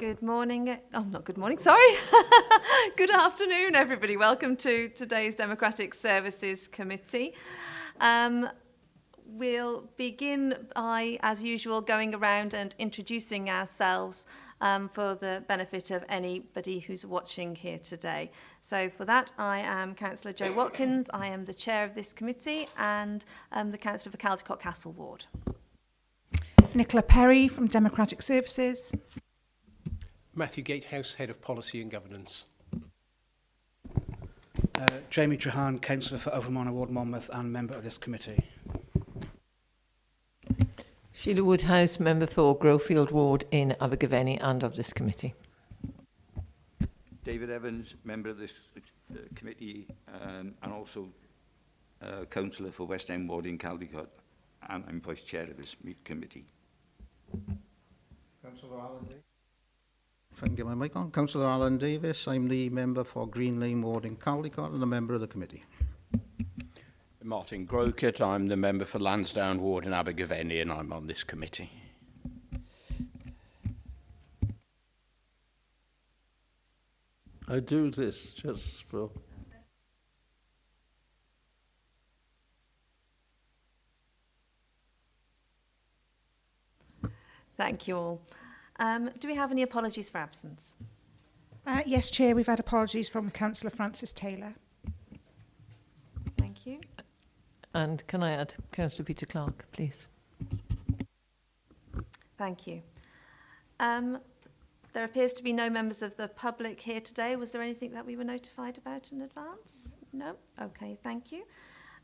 Good morning. Oh, not good morning, sorry. Good afternoon, everybody. Welcome to today's Democratic Services Committee. We'll begin by, as usual, going around and introducing ourselves for the benefit of anybody who's watching here today. So for that, I am Councillor Jo Watkins. I am the chair of this committee and the councillor for Caldicot Castle Ward. Nicola Perry from Democratic Services. Matthew Gatehouse, Head of Policy and Governance. Jamie Trahan, Councillor for Overmorning Ward, Monmouth and member of this committee. Sheila Woodhouse, member for Growfield Ward in Abergavenny and of this committee. David Evans, member of this committee and also councillor for West End Ward in Caldicot, and I'm vice chair of this committee. Councillor Alan Davis. If I can get my mic on. Councillor Alan Davis, I'm the member for Green Lane Ward in Caldicot and a member of the committee. Martin Grokett, I'm the member for Lansdowne Ward in Abergavenny and I'm on this committee. I do this just for... Thank you all. Do we have any apologies for absence? Yes, Chair, we've had apologies from Councillor Francis Taylor. Thank you. And can I add Councillor Peter Clark, please? Thank you. There appears to be no members of the public here today. Was there anything that we were notified about in advance? No? Okay, thank you.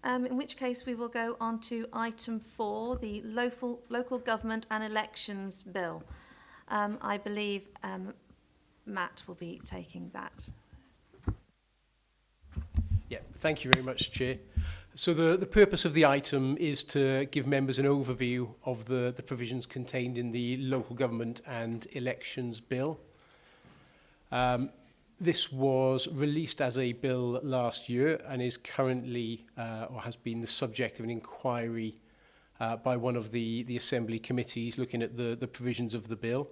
In which case we will go on to item 4, the Local Government and Elections Bill. I believe Matt will be taking that. Yeah, thank you very much, Chair. So the purpose of the item is to give members an overview of the provisions contained in the Local Government and Elections Bill. This was released as a bill last year and is currently, or has been the subject of an inquiry by one of the Assembly committees looking at the provisions of the bill.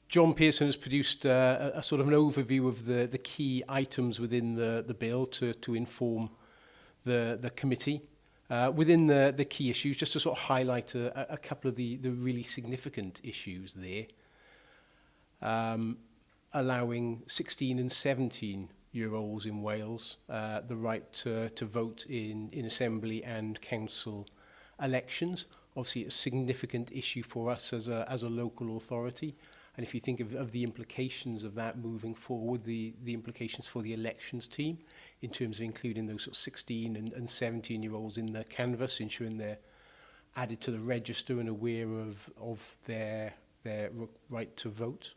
John Pearson has produced a sort of an overview of the key items within the bill to inform the committee. Within the key issues, just to sort of highlight a couple of the really significant issues there. Allowing 16 and 17-year-olds in Wales the right to vote in Assembly and Council elections. Obviously, a significant issue for us as a local authority. And if you think of the implications of that moving forward, the implications for the elections team in terms of including those sort of 16 and 17-year-olds in the canvass, ensuring they're added to the register and aware of their right to vote.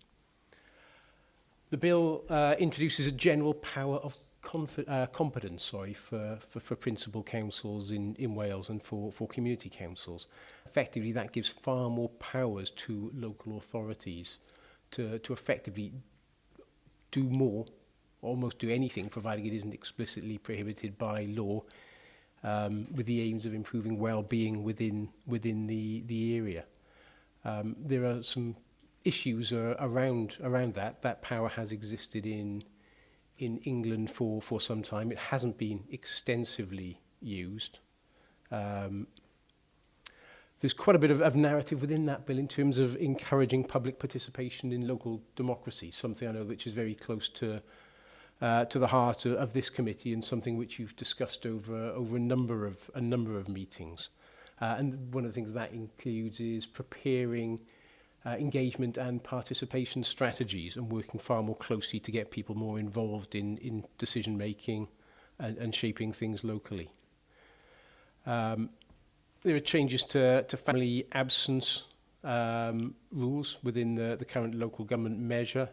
The bill introduces a general power of competence for principal councils in Wales and for community councils. Effectively, that gives far more powers to local authorities to effectively do more, almost do anything, providing it isn't explicitly prohibited by law, with the aims of improving well-being within the area. There are some issues around that. That power has existed in England for some time. It hasn't been extensively used. There's quite a bit of narrative within that bill in terms of encouraging public participation in local democracy, something I know which is very close to the heart of this committee and something which you've discussed over a number of meetings. And one of the things that includes is preparing engagement and participation strategies and working far more closely to get people more involved in decision making and shaping things locally. There are changes to family absence rules within the current local government measure.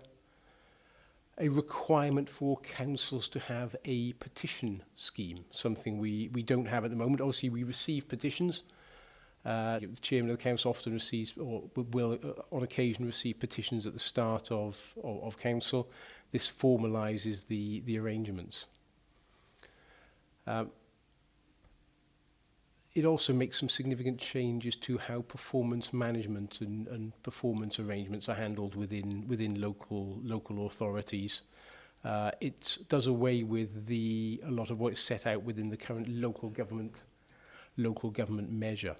A requirement for councils to have a petition scheme, something we don't have at the moment. Obviously, we receive petitions. The chairman of the council often receives, or will on occasion receive petitions at the start of council. This formalises the arrangements. it also makes some significant changes to how performance management and performance arrangements are handled within local authorities. It does away with a lot of what is set out within the current local government measure,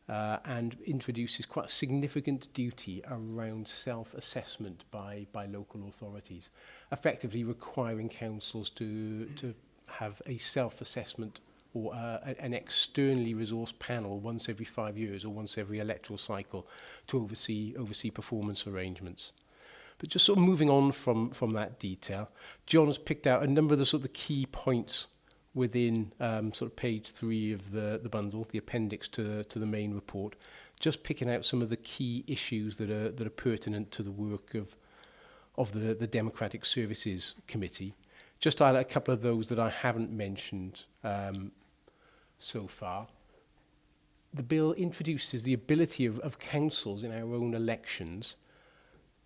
and introduces quite a significant duty around self-assessment by local authorities, effectively requiring councils to have a self-assessment or an externally resourced panel once every 5 years or once every electoral cycle to oversee performance arrangements. But just sort of moving on from that detail, John has picked out a number of the sort of the key points within sort of page 3 of the bundle, the appendix to the main report, just picking out some of the key issues that are pertinent to the work of the Democratic Services Committee. Just to highlight a couple of those that I haven't mentioned so far. The bill introduces the ability of councils in our own elections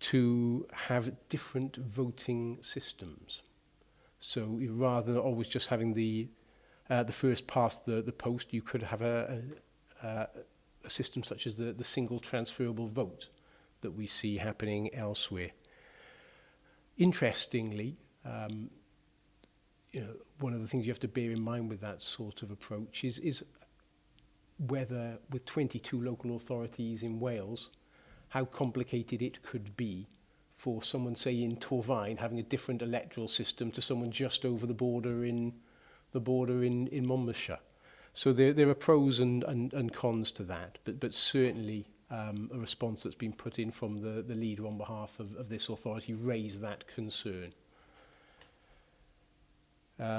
to have different voting systems. So rather than always just having the first past the post, you could have a system such as the single transferable vote that we see happening elsewhere. Interestingly, one of the things you have to bear in mind with that sort of approach is whether, with 22 local authorities in Wales, how complicated it could be for someone, say, in Torfaen having a different electoral system to someone just over the border in Monmouthshire. So there are pros and cons to that, but certainly a response that's been put in from the leader on behalf of this authority raised that concern.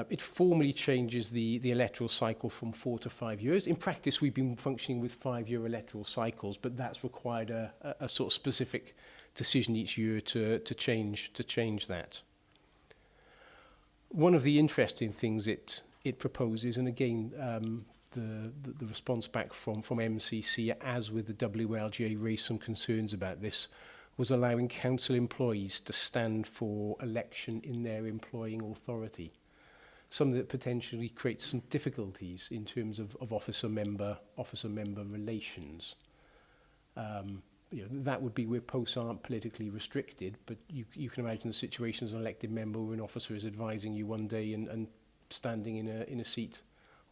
It formally changes the electoral cycle from 4 to 5 years. In practice, we've been functioning with 5-year electoral cycles, but that's required a sort of specific decision each year to change that. One of the interesting things it proposes, and again, the response back from MCC, as with the WLGA, raised some concerns about this, was allowing council employees to stand for election in their employing authority. Something that potentially creates some difficulties in terms of officer-member relations. That would be where posts aren't politically restricted, but you can imagine the situation as an elected member where an officer is advising you one day and standing in a seat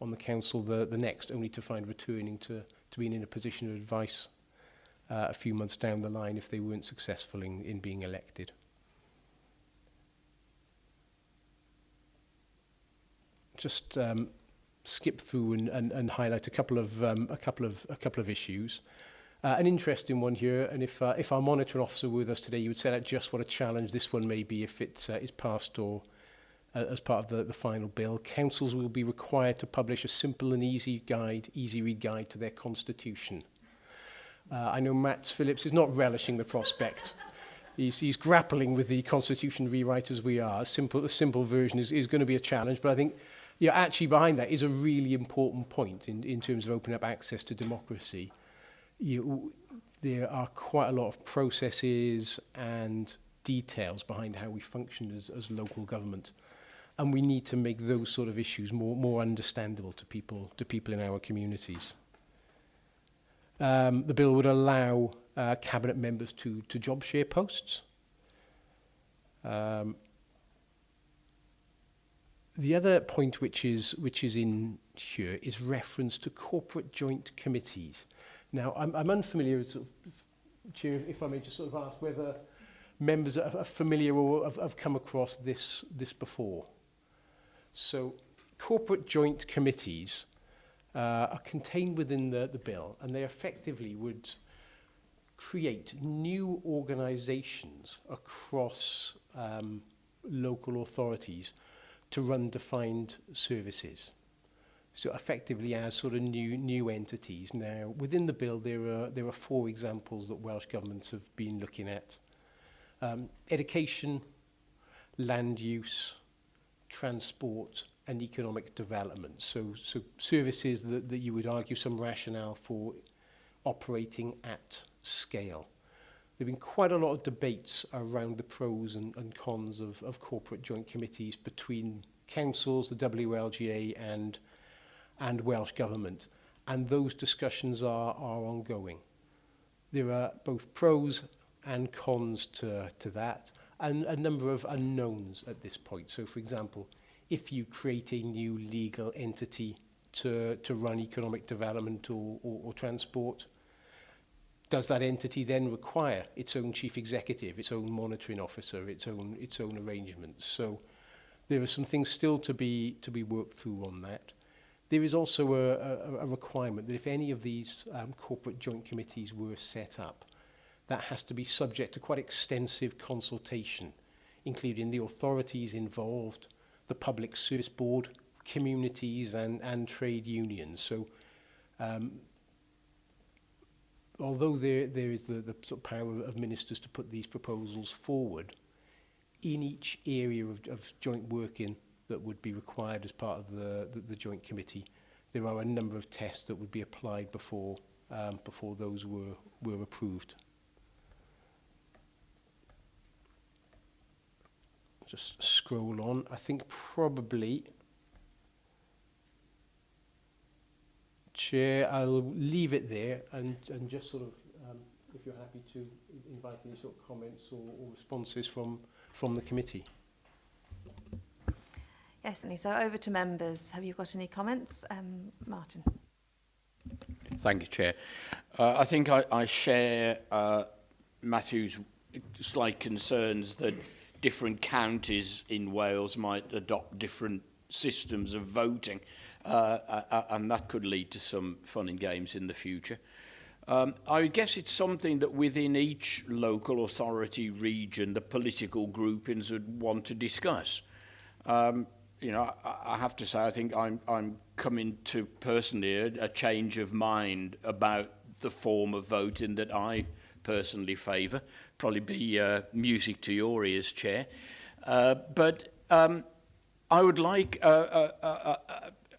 on the council the next, only to find returning to being in a position of advice a few months down the line if they weren't successful in being elected. Just skip through and highlight a couple of issues. An interesting one here, and if our monitoring officer were with us today, you would set out just what a challenge this one may be if it is passed or as part of the final bill. Councils will be required to publish a simple and easy read guide to their constitution. I know Matt Phillips is not relishing the prospect. He's grappling with the constitution rewrite as we are. A simple version is going to be a challenge, but I think actually behind that is a really important point in terms of opening up access to democracy. There are quite a lot of processes and details behind how we function as local government, and we need to make those sort of issues more understandable to people in our communities. The bill would allow cabinet members to job share posts. The other point which is in here is reference to corporate joint committees. Now, I'm unfamiliar with, Chair, if I may just sort of ask whether members are familiar or have come across this before. So, corporate joint committees are contained within the bill, and they effectively would create new organisations across local authorities to run defined services. So effectively as sort of new entities. Now, within the bill, there are 4 examples that Welsh governments have been looking at. Education, land use, transport, and economic development. So services that you would argue some rationale for operating at scale. There have been quite a lot of debates around the pros and cons of corporate joint committees between councils, the WLGA, and and Welsh Government, and those discussions are ongoing. There are both pros and cons to that, and a number of unknowns at this point. So, for example, if you create a new legal entity to run economic development or transport, does that entity then require its own chief executive, its own monitoring officer, its own arrangements? So there are some things still to be worked through on that. There is also a requirement that if any of these corporate joint committees were set up, that has to be subject to quite extensive consultation, including the authorities involved, the Public Service Board, communities and trade unions. So although there is the sort of power of ministers to put these proposals forward, in each area of joint working that would be required as part of the joint committee, there are a number of tests that would be applied before those were approved. Just scroll on. I think probably, Chair, I'll leave it there and just sort of, if you're happy to invite any sort of comments or responses from the committee. Yes, Annie, so over to members. Have you got any comments? Martin. Thank you, Chair. I think I share Matthew's slight concerns that different counties in Wales might adopt different systems of voting, and that could lead to some fun and games in the future. I guess it's something that within each local authority region, the political groupings would want to discuss. You know, I have to say, I think I'm coming to personally a change of mind about the form of voting that I personally favour. Probably be music to your ears, Chair. But I would like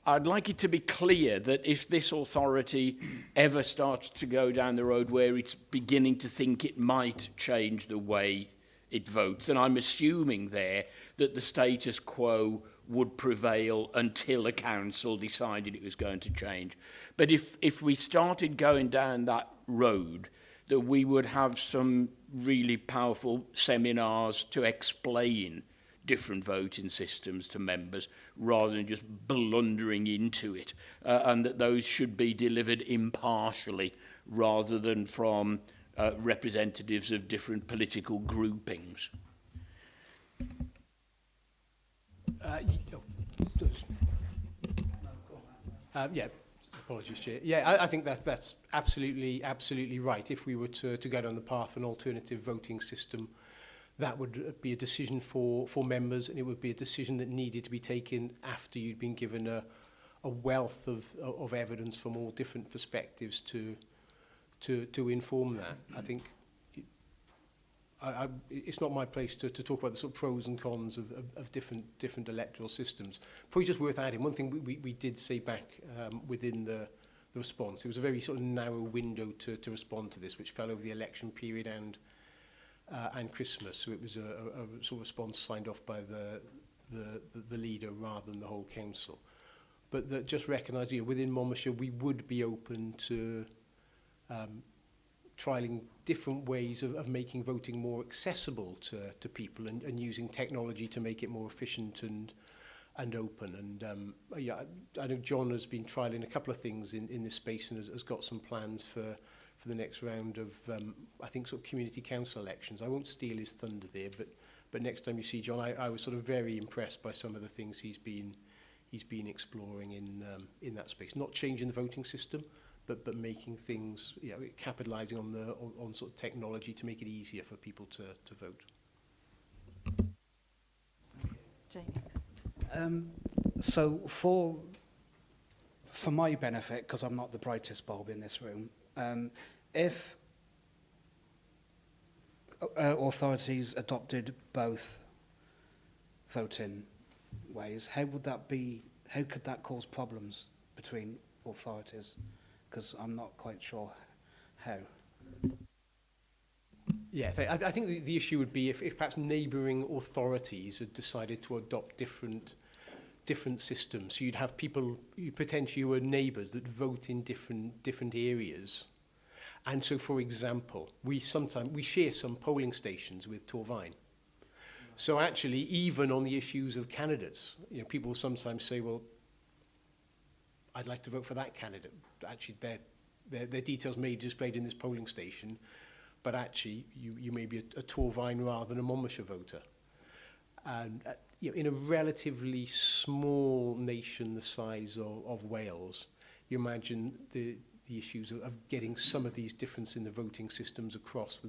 I'd like it to be clear that if this authority ever starts to go down the road where it's beginning to think it might change the way it votes, and I'm assuming there that the status quo would prevail until a council decided it was going to change. But if we started going down that road, that we would have some really powerful seminars to explain different voting systems to members rather than just blundering into it, and that those should be delivered impartially rather than from representatives of different political groupings. Yeah, apologies, Chair. Yeah, I think that's absolutely right. If we were to go down the path of an alternative voting system, that would be a decision for members, and it would be a decision that needed to be taken after you'd been given a wealth of evidence from all different perspectives to inform that. I think it's not my place to talk about the sort of pros and cons of different electoral systems. Probably just worth adding, one thing we did say back within the response, it was a very sort of narrow window to respond to this, which fell over the election period and Christmas. So it was a sort of response signed off by the leader rather than the whole council. But that just recognised, you know, within Monmouthshire we would be open to trialling different ways of making voting more accessible to people and using technology to make it more efficient and open. And yeah, I know John has been trialling a couple of things in this space and has got some plans for the next round of, I think, sort of community council elections. I won't steal his thunder there, but next time you see John, I was sort of very impressed by some of the things he's been exploring in that space. Not changing the voting system, but making things, you know, capitalising on sort of technology to make it easier for people to vote. Jamie. So for my benefit, because I'm not the brightest bulb in this room, if authorities adopted both voting ways, how could that cause problems between authorities? Because I'm not quite sure how. Yeah, I think the issue would be if perhaps neighbouring authorities had decided to adopt different different systems. So you'd have people potentially who are neighbours that vote in different areas. And so, for example, we share some polling stations with Torvine. So actually, even on the issues of candidates, people sometimes say, well, I'd like to vote for that candidate. Actually, their details may be displayed in this polling station, but actually, you may be a Torvine rather than a Monmouthshire voter. And in a relatively small nation the size of Wales, you imagine the issues of getting some of these differences in the voting systems across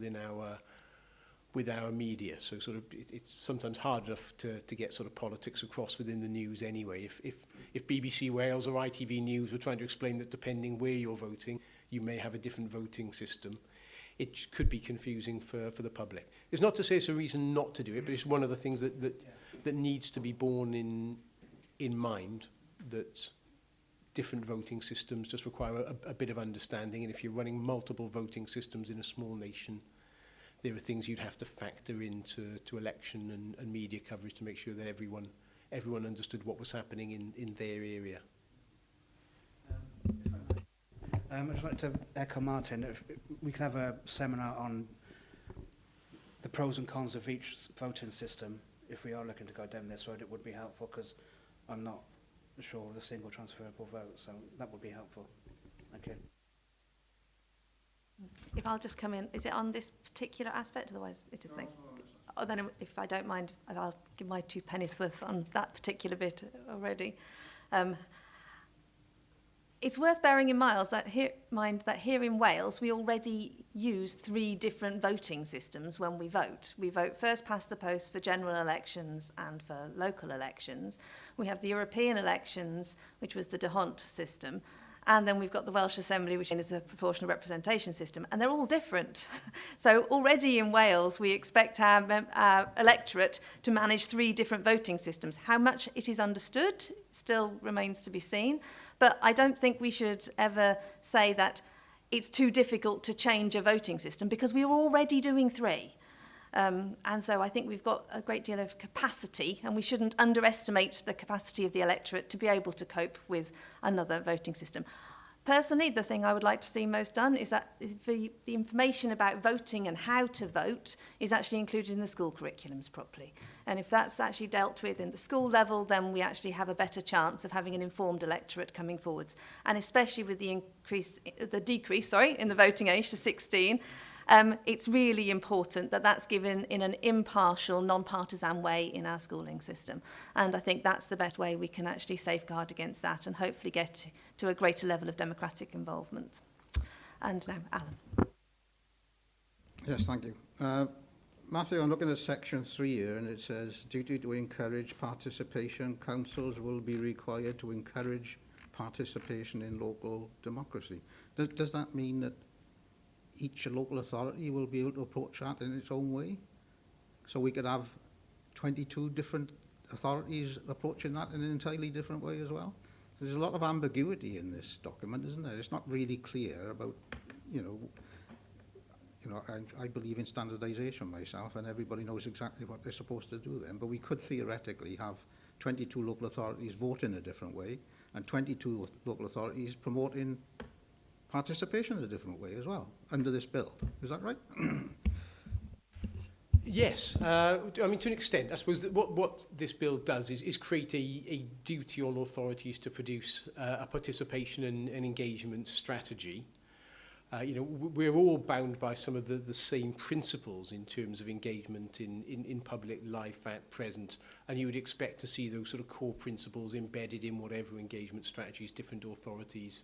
with our media. So sort of it's sometimes hard enough to get sort of politics across within the news anyway. If BBC Wales or ITV News were trying to explain that depending where you're voting, you may have a different voting system, it could be confusing for the public. It's not to say it's a reason not to do it, but it's one of the things that needs to be borne in mind, that different voting systems just require a bit of understanding, and if you're running multiple voting systems in a small nation, there are things you'd have to factor into election and media coverage to make sure that everyone understood what was happening in their area. I'd just like to echo Martin. If we could have a seminar on the pros and cons of each voting system. If we are looking to go down this road, it would be helpful, because I'm not sure of the single transferable vote, so that would be helpful. Thank you. If I'll just come in, is it on this particular aspect? Otherwise, it is. Oh, then, if I don't mind, I'll give my 2 pennies worth on that particular bit already. It's worth bearing in mind that here in Wales, we already use 3 different voting systems when we vote. We vote first past the post for general elections and for local elections. We have the European elections, which was the D'Hondt system. And then we've got the Welsh Assembly, which is a proportional representation system, and they're all different. So already in Wales, we expect our electorate to manage 3 different voting systems. How much it is understood still remains to be seen, but I don't think we should ever say that it's too difficult to change a voting system, because we are already doing 3. And so I think we've got a great deal of capacity, and we shouldn't underestimate the capacity of the electorate to be able to cope with another voting system. Personally, the thing I would like to see most done is that the information about voting and how to vote is actually included in the school curriculums properly. And if that's actually dealt with in the school level, then we actually have a better chance of having an informed electorate coming forwards. And especially with the decrease in the voting age to 16, it's really important that that's given in an impartial, non-partisan way in our schooling system. And I think that's the best way we can actually safeguard against that and hopefully get to a greater level of democratic involvement. And now, Alan. Yes, thank you. Matthew, I'm looking at section 3 here, and it says, duty to encourage participation. Councils will be required to encourage participation in local democracy. Does that mean that each local authority will be able to approach that in its own way? So we could have 22 different authorities approaching that in an entirely different way as well? There's a lot of ambiguity in this document, isn't there? It's not really clear about, I believe in standardisation myself, and everybody knows exactly what they're supposed to do then, but we could theoretically have 22 local authorities vote in a different way, and 22 local authorities promoting participation in a different way as well, under this bill. Is that right? Yes. I mean, to an extent, I suppose that what this bill does is create a duty on authorities to produce a participation and engagement strategy. We're all bound by some of the same principles in terms of engagement in public life at present, and you would expect to see those sort of core principles embedded in whatever engagement strategies different authorities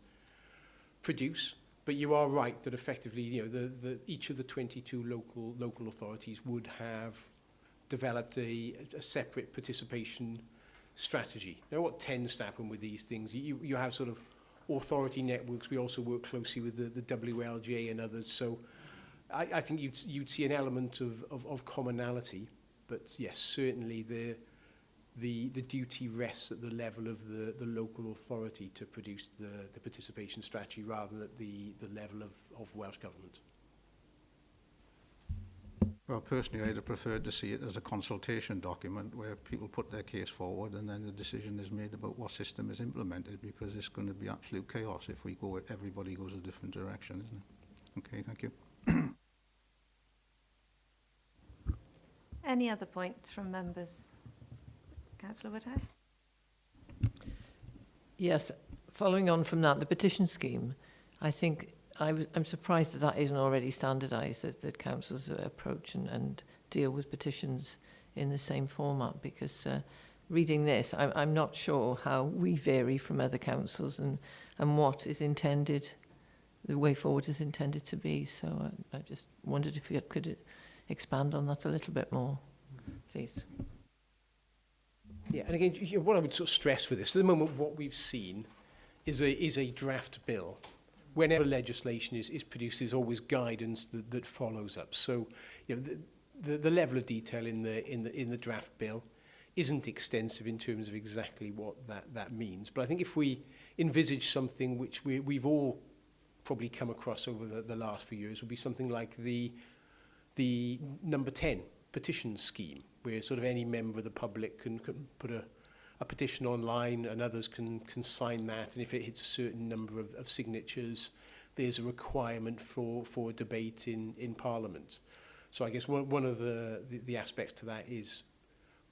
produce. But you are right that effectively, each of the 22 local authorities would have developed a separate participation strategy. Now, what tends to happen with these things, you have sort of authority networks. We also work closely with the WLJ and others. So I think you'd see an element of commonality. But yes, certainly the duty rests at the level of the local authority to produce the participation strategy rather than at the level of Welsh Government. Well, personally, I'd have preferred to see it as a consultation document where people put their case forward and then the decision is made about what system is implemented, because it's going to be absolute chaos if everybody goes a different direction, isn't it? Okay, thank you. Any other points from members? Councillor Woodhouse? Yes, following on from that, the petition scheme, I think I'm surprised that that isn't already standardised, that councils approach and deal with petitions in the same format, because reading this, I'm not sure how we vary from other councils and what is intended, the way forward is intended to be. So I just wondered if you could expand on that a little bit more, please. Yeah, and again, what I would sort of stress with this, at the moment what we've seen is a draft bill. Whenever legislation is produced, there's always guidance that follows up. So, the level of detail in the draft bill isn't extensive in terms of exactly what that means. But I think if we envisage something which we've all probably come across over the last few years, would be something like the number 10 petition scheme, where sort of any member of the public can put a petition online and others can sign that, and if it hits a certain number of signatures, there's a requirement for a debate in Parliament. So I guess one of the aspects to that is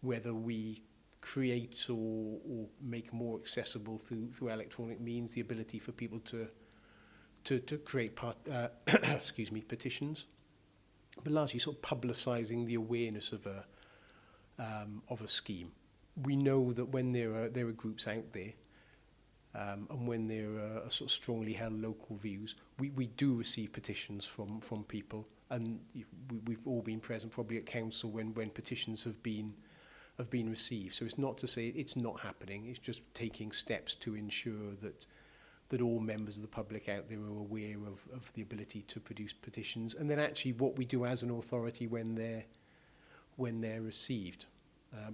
whether we create or make more accessible through electronic means the ability for people to create petitions, but largely sort of publicising the awareness of a scheme. We know that when there are groups out there, and when there are sort of strongly held local views, we do receive petitions from people, and we've all been present probably at council when petitions have been received. So it's not to say it's not happening, it's just taking steps to ensure that all members of the public out there are aware of the ability to produce petitions, and then actually what we do as an authority when they're received.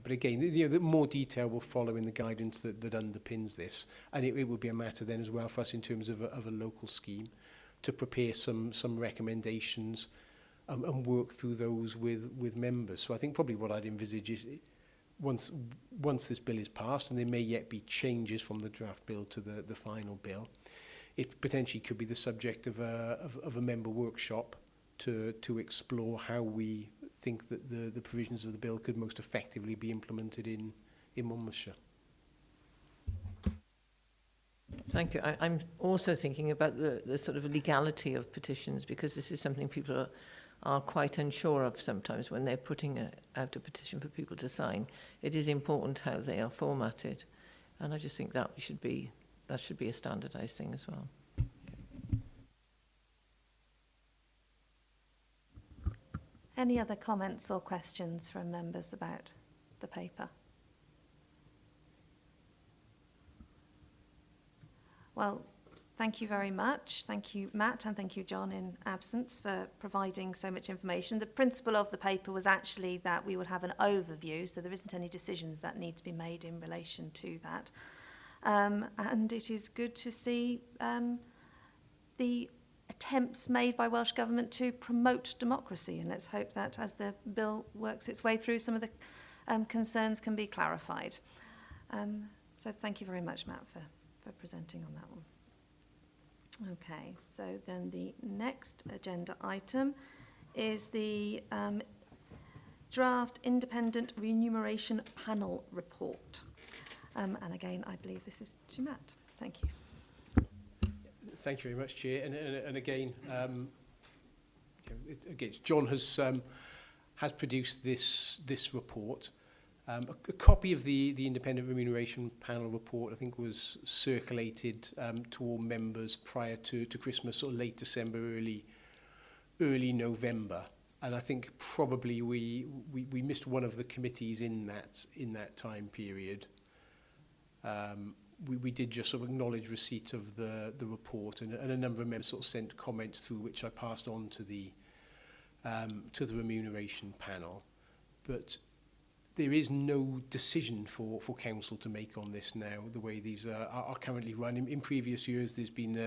But again, the more detail will follow in the guidance that underpins this, and it will be a matter then as well for us in terms of a local scheme to prepare some recommendations and work through those with members. So I think probably what I'd envisage is once this bill is passed, and there may yet be changes from the draft bill to the final bill, it potentially could be the subject of a member workshop to explore how we think that the provisions of the bill could most effectively be implemented in Monmouthshire. Thank you. I'm also thinking about the sort of legality of petitions, because this is something people are quite unsure of sometimes when they're putting out a petition for people to sign. It is important how they are formatted, and I just think that should be a standardised thing as well. Any other comments or questions from members about the paper? Well, thank you very much. Thank you, Matt, and thank you, John, in absence, for providing so much information. The principle of the paper was actually that we would have an overview, so there isn't any decisions that need to be made in relation to that. And it is good to see the attempts made by Welsh Government to promote democracy, and let's hope that as the bill works its way through, some of the concerns can be clarified. So thank you very much, Matt, for presenting on that one. Okay, so then the next agenda item is the draft independent remuneration panel report. And again, I believe this is to Matt. Thank you. Thank you very much, Chair. And again, John has produced this report. A copy of the Independent Remuneration Panel report, I think, was circulated to all members prior to Christmas, or late December, early November. And I think probably we missed one of the committees in that time period. We did just sort of acknowledge receipt of the report, and a number of members sort of sent comments through, which I passed on to the remuneration panel. But there is no decision for council to make on this now, the way these are currently run. In previous years, there's been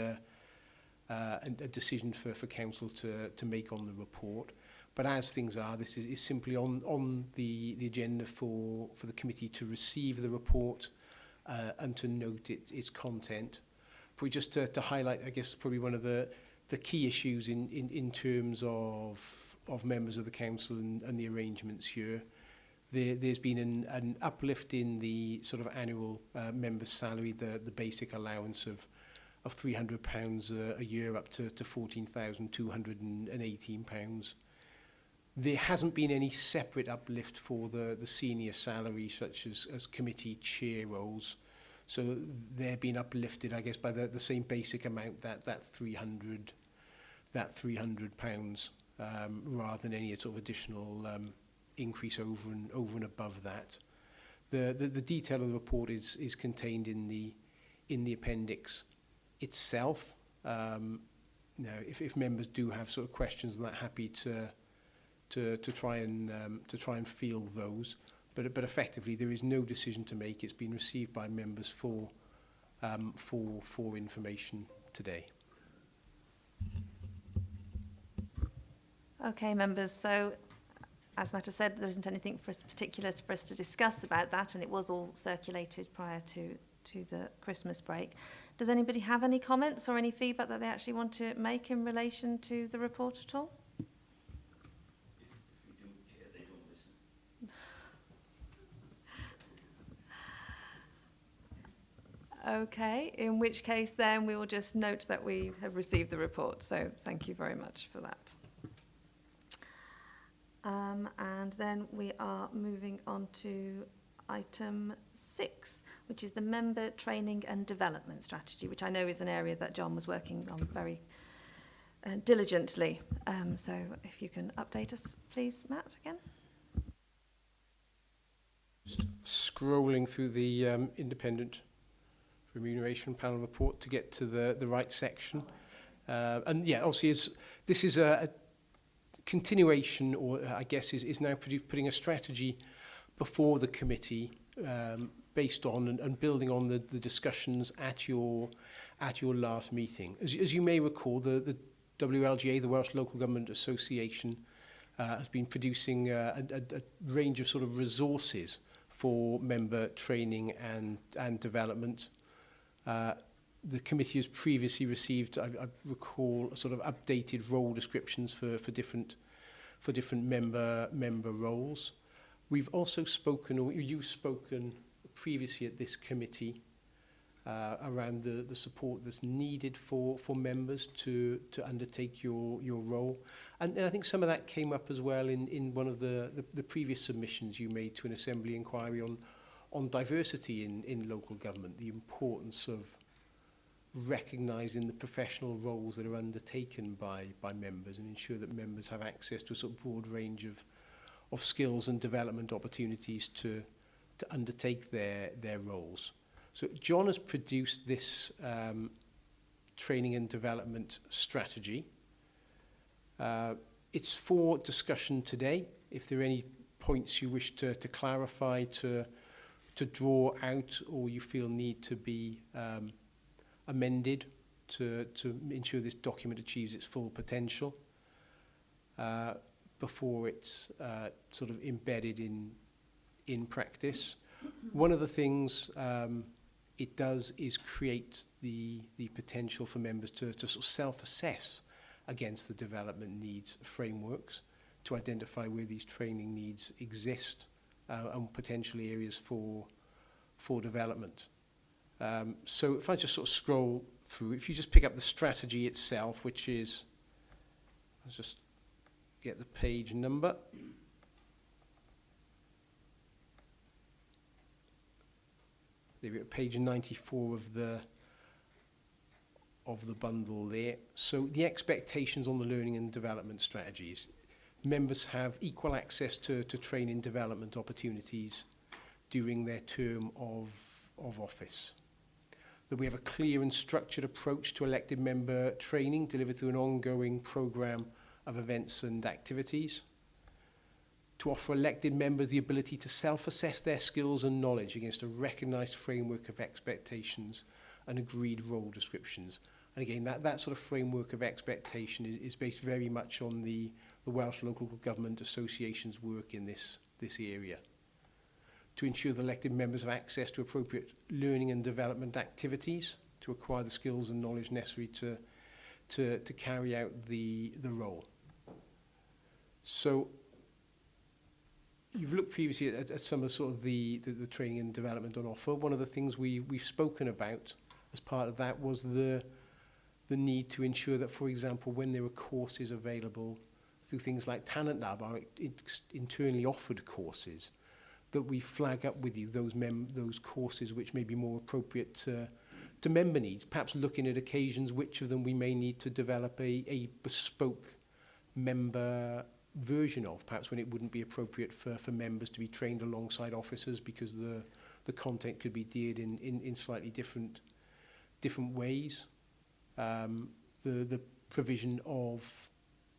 a decision for council to make on the report. But as things are, this is simply on the agenda for the committee to receive the report and to note its content. Probably just to highlight, I guess, probably one of the key issues in terms of members of the council and the arrangements here. There's been an uplift in the sort of annual member's salary, the basic allowance of £300 a year up to £14,218. There hasn't been any separate uplift for the senior salary, such as committee chair roles. So they're being uplifted, I guess, by the same basic amount, that £300, rather than any sort of additional increase over and above that. The detail of the report is contained in the appendix itself. If members do have sort of questions on that, happy to try and field those, but effectively there is no decision to make. It's been received by members for information today. Okay, members. So, as Matt has said, there isn't anything particular for us to discuss about that, and it was all circulated prior to the Christmas break. Does anybody have any comments or any feedback that they actually want to make in relation to the report at all? Okay, in which case then we will just note that we have received the report. So thank you very much for that. And then we are moving on to item 6, which is the member training and development strategy, which I know is an area that John was working on very diligently. So if you can update us, please, Matt, again. Scrolling through the independent remuneration panel report to get to the right section. And yeah, obviously this is a continuation, or I guess is now putting a strategy before the committee based on and building on the discussions at your last meeting. As you may recall, the WLGA, the Welsh Local Government Association, has been producing a range of sort of resources for member training and development. The committee has previously received, I recall, sort of updated role descriptions for different member roles. We've also spoken, or you've spoken previously at this committee around the support that's needed for members to undertake your role. And I think some of that came up as well in one of the previous submissions you made to an Assembly inquiry on diversity in local government, the importance of recognising the professional roles that are undertaken by members and ensure that members have access to a sort of broad range of skills and development opportunities to undertake their roles. So John has produced this training and development strategy. It's for discussion today. If there are any points you wish to clarify, to draw out, or you feel need to be amended to ensure this document achieves its full potential before it's sort of embedded in practice. One of the things it does is create the potential for members to sort of self-assess against the development needs frameworks to identify where these training needs exist and potential areas for development. So if I just sort of scroll through, if you just pick up the strategy itself, which is, let's just get the page number. There we go, page 94 of the bundle there. So the expectations on the learning and development strategies. Members have equal access to training development opportunities during their term of office. That we have a clear and structured approach to elected member training delivered through an ongoing programme of events and activities. To offer elected members the ability to self-assess their skills and knowledge against a recognised framework of expectations and agreed role descriptions. And again, that sort of framework of expectation is based very much on the Welsh Local Government Association's work in this area. To ensure the elected members have access to appropriate learning and development activities to acquire the skills and knowledge necessary to carry out the role. So you've looked previously at some of sort of the training and development on offer. One of the things we've spoken about as part of that was the need to ensure that, for example, when there are courses available through things like Talent Lab, our internally offered courses, that we flag up with you those courses which may be more appropriate to member needs, perhaps looking at occasions which of them we may need to develop a bespoke member version of, perhaps when it wouldn't be appropriate for members to be trained alongside officers because the content could be geared in slightly different ways. The provision of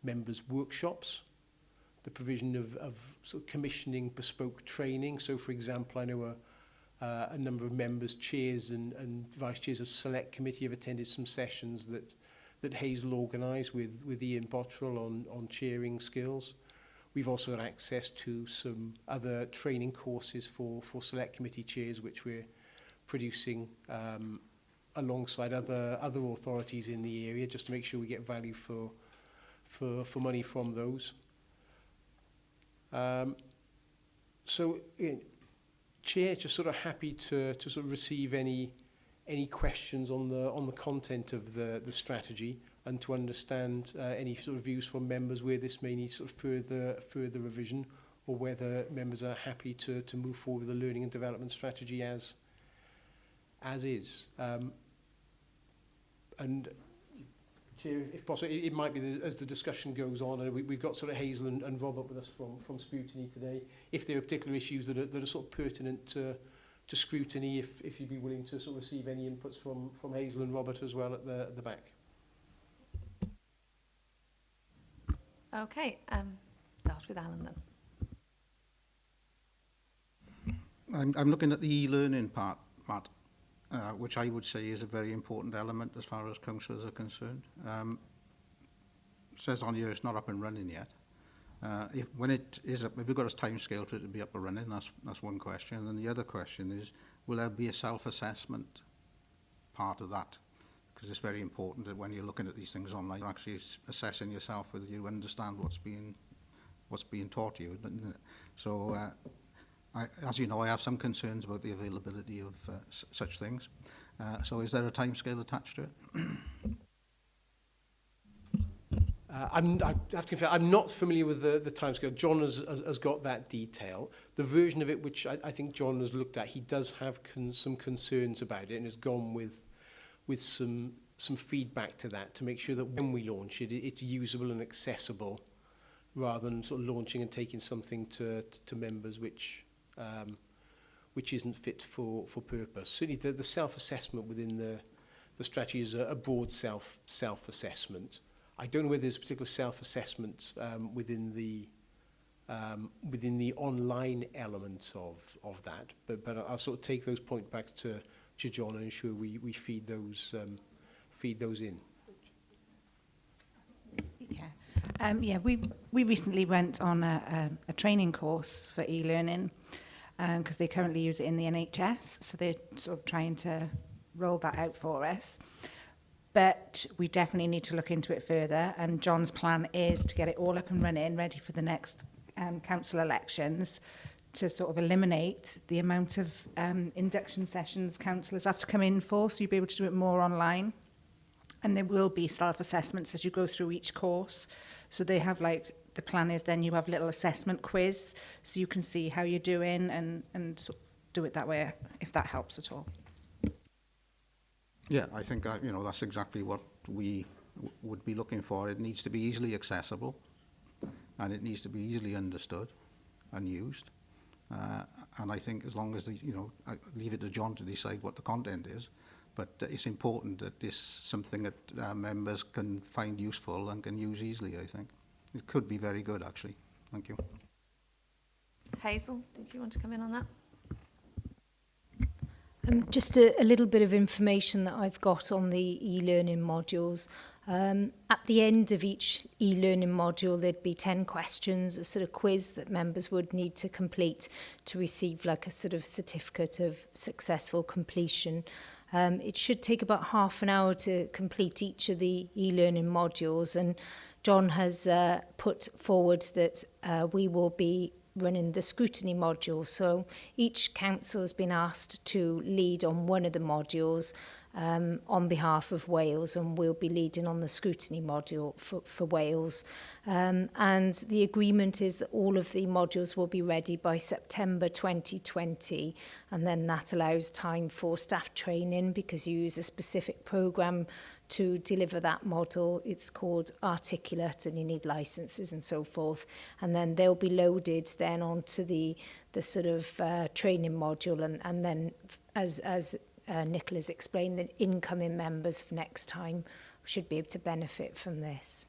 members' workshops, the provision of sort of commissioning bespoke training. So, for example, I know a number of members, chairs and vice chairs of select committee have attended some sessions that Hazel organised with Ian Bottrell on chairing skills. We've also got access to some other training courses for select committee chairs, which we're producing alongside other authorities in the area, just to make sure we get value for money from those. So, Chair, just sort of happy to sort of receive any questions on the content of the strategy, and to understand any sort of views from members where this may need sort of further revision, or whether members are happy to move forward with the learning and development strategy as is. And Chair, if possible, it might be as the discussion goes on, and we've got sort of Hazel and Robert with us from scrutiny today. If there are particular issues that are sort of pertinent to scrutiny, if you'd be willing to sort of receive any inputs from Hazel and Robert as well at the back. Okay, start with Alan then. I'm looking at the e-learning part, Matt, which I would say is a very important element as far as councillors are concerned. It says on here it's not up and running yet. If we've got a time scale for it to be up and running, that's one question. And the other question is, will there be a self-assessment part of that? Because it's very important that when you're looking at these things online, you're actually assessing yourself whether you understand what's being taught to you. So, as you know, I have some concerns about the availability of such things. So is there a timescale attached to it? I have to confess, I'm not familiar with the timescale. John has got that detail. The version of it which I think John has looked at, he does have some concerns about it, and has gone with some feedback to that, to make sure that when we launch it, it's usable and accessible, rather than sort of launching and taking something to members which isn't fit for purpose. Certainly the self-assessment within the strategy is a broad self-assessment. I don't know whether there's a particular self-assessment within the online element of that, but I'll sort of take those points back to John and ensure we feed those in. Yeah, we recently went on a training course for e-learning because they currently use it in the NHS, so they're sort of trying to roll that out for us. But we definitely need to look into it further, and John's plan is to get it all up and running, ready for the next council elections, to sort of eliminate the amount of induction sessions councillors have to come in for, so you'll be able to do it more online. And there will be self-assessments as you go through each course. So they have, like, the plan is then you have a little assessment quiz, so you can see how you're doing and sort of do it that way, if that helps at all. Yeah, I think that's exactly what we would be looking for. It needs to be easily accessible, and it needs to be easily understood and used. And I think as long as I leave it to John to decide what the content is, but it's important that this is something that members can find useful and can use easily. I think it could be very good, actually. Thank you. Hazel, did you want to come in on that? Just a little bit of information that I've got on the e-learning modules. At the end of each e-learning module, there'd be 10 questions, a sort of quiz that members would need to complete to receive like a sort of certificate of successful completion. It should take about half an hour to complete each of the e-learning modules, and John has put forward that we will be running the scrutiny module. So each council has been asked to lead on one of the modules on behalf of Wales, and we'll be leading on the scrutiny module for Wales. And the agreement is that all of the modules will be ready by September 2020, and then that allows time for staff training because you use a specific programme to deliver that model. It's called Articulate, and you need licenses and so forth. And then they'll be loaded then onto the sort of training module, and then as Nicola's explained, the incoming members for next time should be able to benefit from this.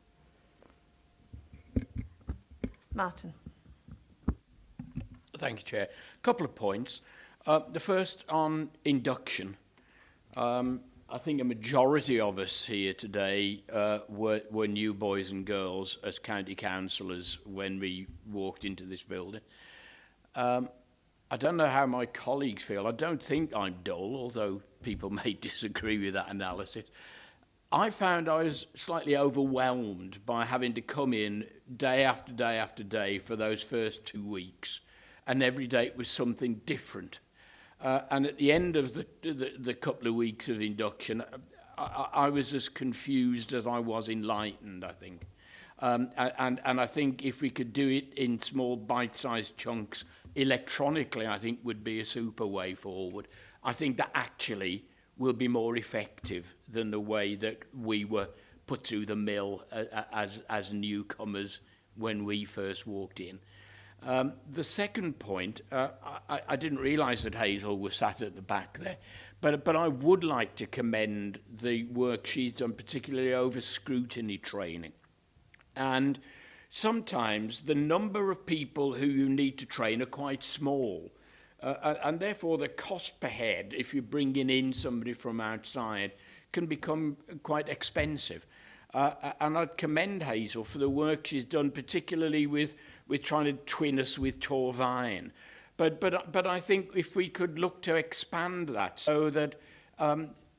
Martin. Thank you, Chair. A couple of points. The first on induction. I think a majority of us here today were new boys and girls as county councillors when we walked into this building. I don't know how my colleagues feel. I don't think I'm dull, although people may disagree with that analysis. I found I was slightly overwhelmed by having to come in day after day after day for those first 2 weeks, and every day it was something different. And at the end of the couple of weeks of induction, I was as confused as I was enlightened, I think. And I think if we could do it in small bite-sized chunks electronically, I think would be a super way forward. I think that actually will be more effective than the way that we were put through the mill as newcomers when we first walked in. The second point, I didn't realise that Hazel was sat at the back there, but I would like to commend the work she's done, particularly over scrutiny training. And sometimes the number of people who you need to train are quite small. And therefore the cost per head, if you're bringing in somebody from outside, can become quite expensive. And I'd commend Hazel for the work she's done, particularly with trying to twin us with Torfaen. But I think if we could look to expand that so that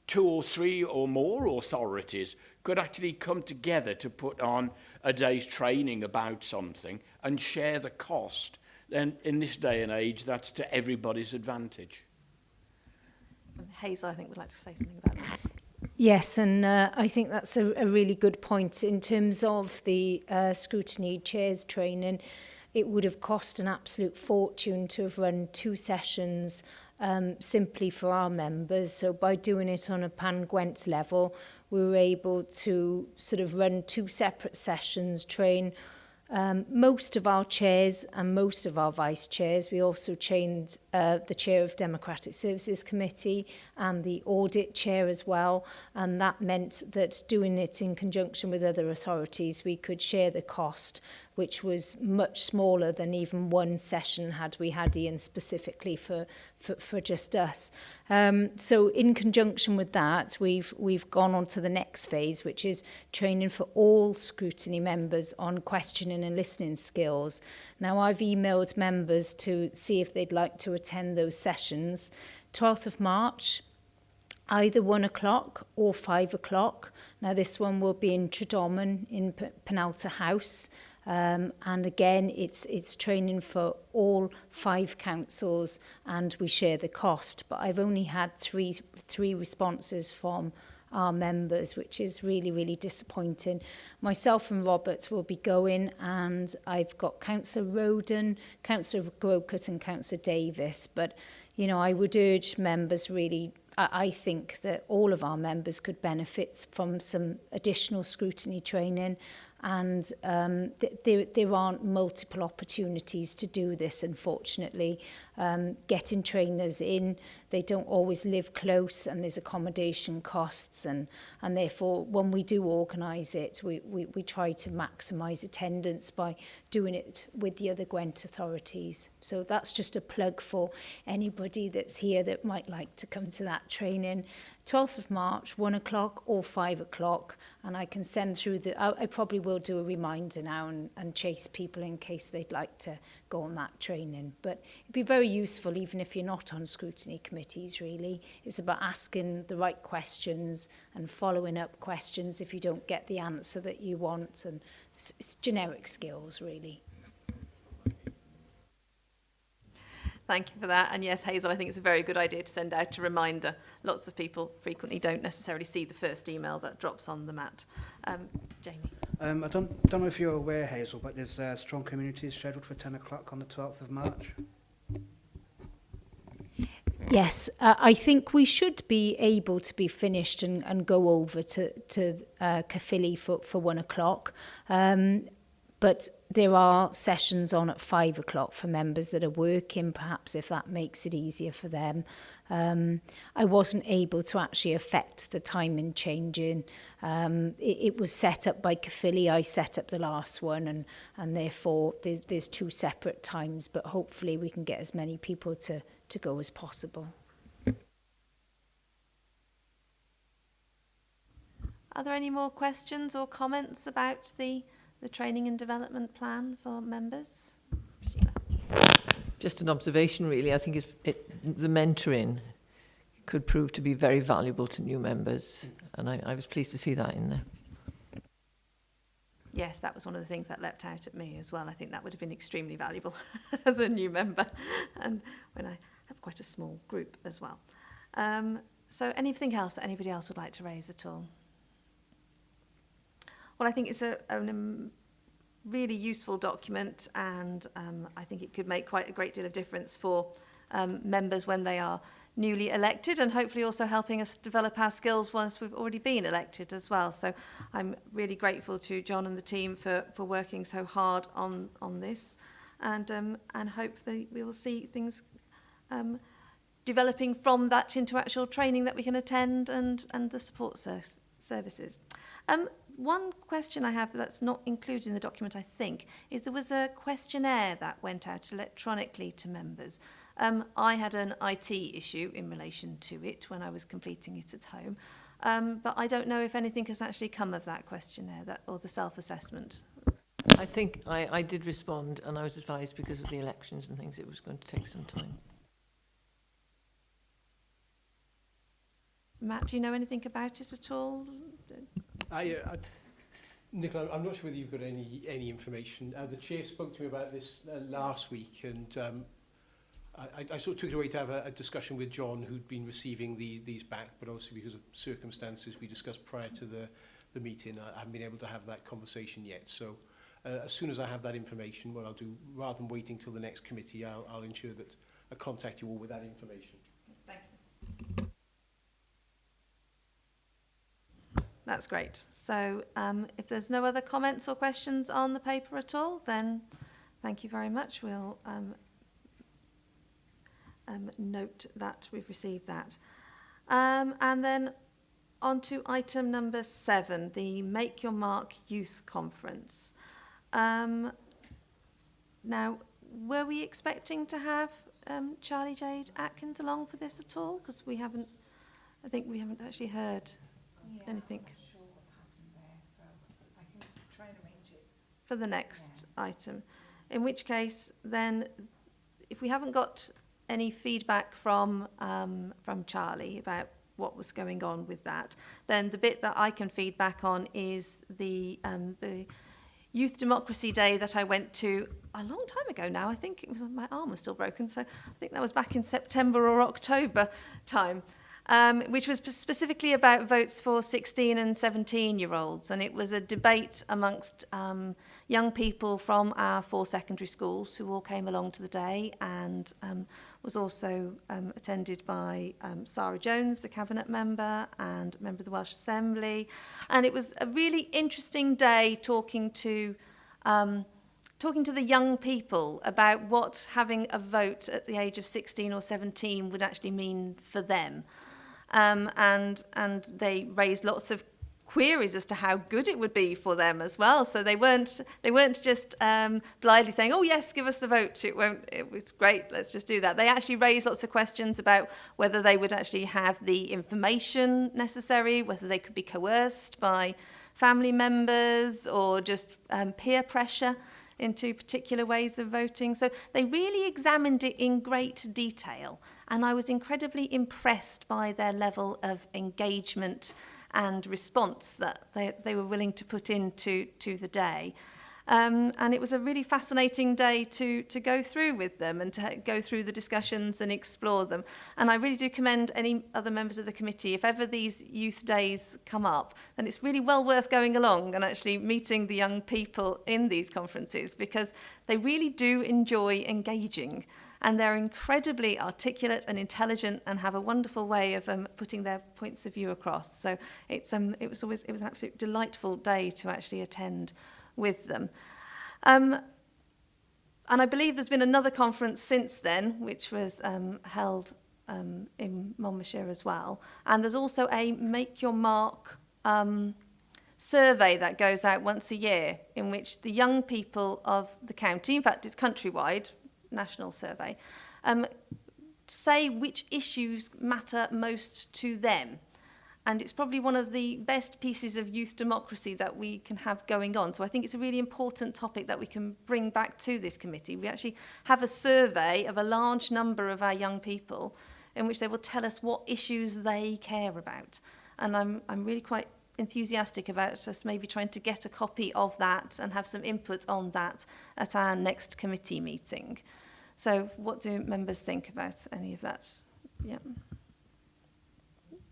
2 or 3 or more authorities could actually come together to put on a day's training about something and share the cost, then in this day and age, that's to everybody's advantage. Hazel, I think, would like to say something about that. Yes, and I think that's a really good point. In terms of the scrutiny chairs training, it would have cost an absolute fortune to have run 2 sessions simply for our members. So by doing it on a Pan Gwent level, we were able to sort of run 2 separate sessions, train most of our chairs and most of our vice chairs. We also trained the chair of Democratic Services Committee and the audit chair as well, and that meant that doing it in conjunction with other authorities, we could share the cost, which was much smaller than even one session had we had Ian specifically for just us. So in conjunction with that, we've gone on to the next phase, which is training for all scrutiny members on questioning and listening skills. Now, I've emailed members to see if they'd like to attend those sessions. 12th of March, either 1 o'clock or 5 o'clock. Now, this one will be in Tredomen in Penalta House. And again, it's training for all 5 councils, and we share the cost. But I've only had three responses from our members, which is really, really disappointing. Myself and Robert will be going, and I've got Councillor Roden, Councillor Grocott and Councillor Davis. But, you know, I would urge members really, I think that all of our members could benefit from some additional scrutiny training. and there aren't multiple opportunities to do this, unfortunately. Getting trainers in, they don't always live close, and there's accommodation costs, and therefore when we do organise it, we try to maximise attendance by doing it with the other Gwent authorities. So that's just a plug for anybody that's here that might like to come to that training. 12th of March, 1 o'clock or 5 o'clock, and I can send through I probably will do a reminder now and chase people in case they'd like to go on that training. But it'd be very useful even if you're not on scrutiny committees, really. It's about asking the right questions and following up questions if you don't get the answer that you want, and it's generic skills, really. Thank you for that. And yes, Hazel, I think it's a very good idea to send out a reminder. Lots of people frequently don't necessarily see the first email that drops on the mat. Jamie. I don't know if you're aware, Hazel, but there's Strong Communities scheduled for 10 o'clock on the 12th of March. Yes, I think we should be able to be finished and go over to Caerphilly for 1 o'clock. But there are sessions on at 5 o'clock for members that are working, perhaps if that makes it easier for them. I wasn't able to actually affect the timing changing. It was set up by Caerphilly. I set up the last one, and therefore there's two separate times, but hopefully we can get as many people to go as possible. Are there any more questions or comments about the training and development plan for members? Sheila. Just an observation, really. I think the mentoring could prove to be very valuable to new members, and I was pleased to see that in there. Yes, that was one of the things that leapt out at me as well. I think that would have been extremely valuable as a new member, and when I have quite a small group as well. So anything else that anybody else would like to raise at all? Well, I think it's a really useful document, and I think it could make quite a great deal of difference for members when they are newly elected, and hopefully also helping us develop our skills once we've already been elected as well. So I'm really grateful to John and the team for working so hard on this, and hope that we will see things developing from that into actual training that we can attend and the support services. One question I have that's not included in the document, I think, is there was a questionnaire that went out electronically to members. I had an IT issue in relation to it when I was completing it at home, but I don't know if anything has actually come of that questionnaire or the self-assessment. I think I did respond, and I was advised because of the elections and things it was going to take some time. Matt, do you know anything about it at all? Nicola, I'm not sure whether you've got any information. The chair spoke to me about this last week, and I sort of took it away to have a discussion with John, who'd been receiving these back, but obviously because of circumstances we discussed prior to the meeting, I haven't been able to have that conversation yet. So as soon as I have that information, what I'll do, rather than waiting till the next committee, I'll ensure that I contact you all with that information. Thank you. That's great. So if there's no other comments or questions on the paper at all, then thank you very much. We'll note that we've received that. And then on to item number 7, the Make Your Mark Youth Conference. Now, were we expecting to have Charlie Jade Atkins along for this at all? Because I think we haven't actually heard anything. I'm not sure what's happened there, so I can try and arrange it for the next item. In which case, then, if we haven't got any feedback from Charlie about what was going on with that, then the bit that I can feed back on is the Youth Democracy Day that I went to a long time ago now. I think it was, my arm was still broken, so I think that was back in September or October time. which was specifically about votes for 16 and 17-year-olds. And it was a debate amongst young people from our 4 secondary schools who all came along to the day, and was also attended by Sarah Jones, the Cabinet member, and a member of the Welsh Assembly. And it was a really interesting day talking to the young people about what having a vote at the age of 16 or 17 would actually mean for them. And they raised lots of queries as to how good it would be for them as well. So they weren't just blithely saying, "Oh yes, give us the vote. It was great. Let's just do that." They actually raised lots of questions about whether they would actually have the information necessary, whether they could be coerced by family members or just peer pressure into particular ways of voting. So they really examined it in great detail, and I was incredibly impressed by their level of engagement and response that they were willing to put into the day. And it was a really fascinating day to go through with them and to go through the discussions and explore them. And I really do commend any other members of the committee, if ever these youth days come up, then it's really well worth going along and actually meeting the young people in these conferences, because they really do enjoy engaging. And they're incredibly articulate and intelligent and have a wonderful way of putting their points of view across. So it was an absolute delightful day to actually attend with them. And I believe there's been another conference since then, which was held in Monmouthshire as well. And there's also a Make Your Mark survey that goes out once a year, in which the young people of the county, in fact it's countrywide, national survey, say which issues matter most to them. And it's probably one of the best pieces of youth democracy that we can have going on. So I think it's a really important topic that we can bring back to this committee. We actually have a survey of a large number of our young people in which they will tell us what issues they care about. And I'm really quite enthusiastic about us maybe trying to get a copy of that and have some input on that at our next committee meeting. So what do members think about any of that? Yeah.